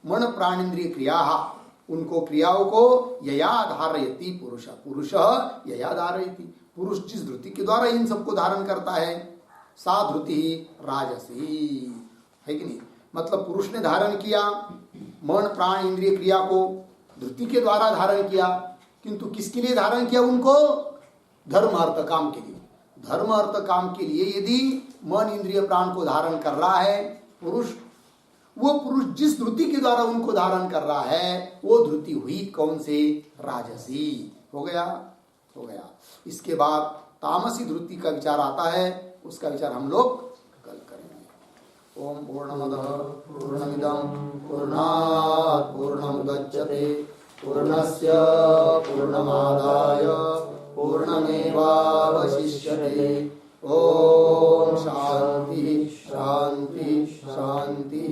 मन प्राण इंद्रिय क्रिया, उनको क्रियाओं को यया धारयति पुरुष, पुरुष यया धारयति, पुरुष जिस धृति के द्वारा इन सबको धारण करता है, सा धृति राजसी है कि नहीं? मतलब पुरुष ने धारण किया मन प्राण इंद्रिय क्रिया को, धृति के द्वारा धारण किया, किंतु किसके लिए धारण किया उनको? धर्म अर्थ काम के लिए। धर्म अर्थ काम के लिए यदि मन इंद्रिय प्राण को धारण कर रहा है पुरुष, वो पुरुष जिस धृति के द्वारा उनको धारण कर रहा है वो धृति हुई कौन से? राजसी। हो गया, हो गया। इसके बाद तामसी धृति का विचार आता है, उसका विचार हम लोग कल करेंगे। ओम पूर्णमदः पूर्णमिदं पूर्णात् पूर्णमुदच्यते पूर्णस्य पूर्णमादाय पूर्णमेवावशिष्यते। ओम शांति शांति शांति।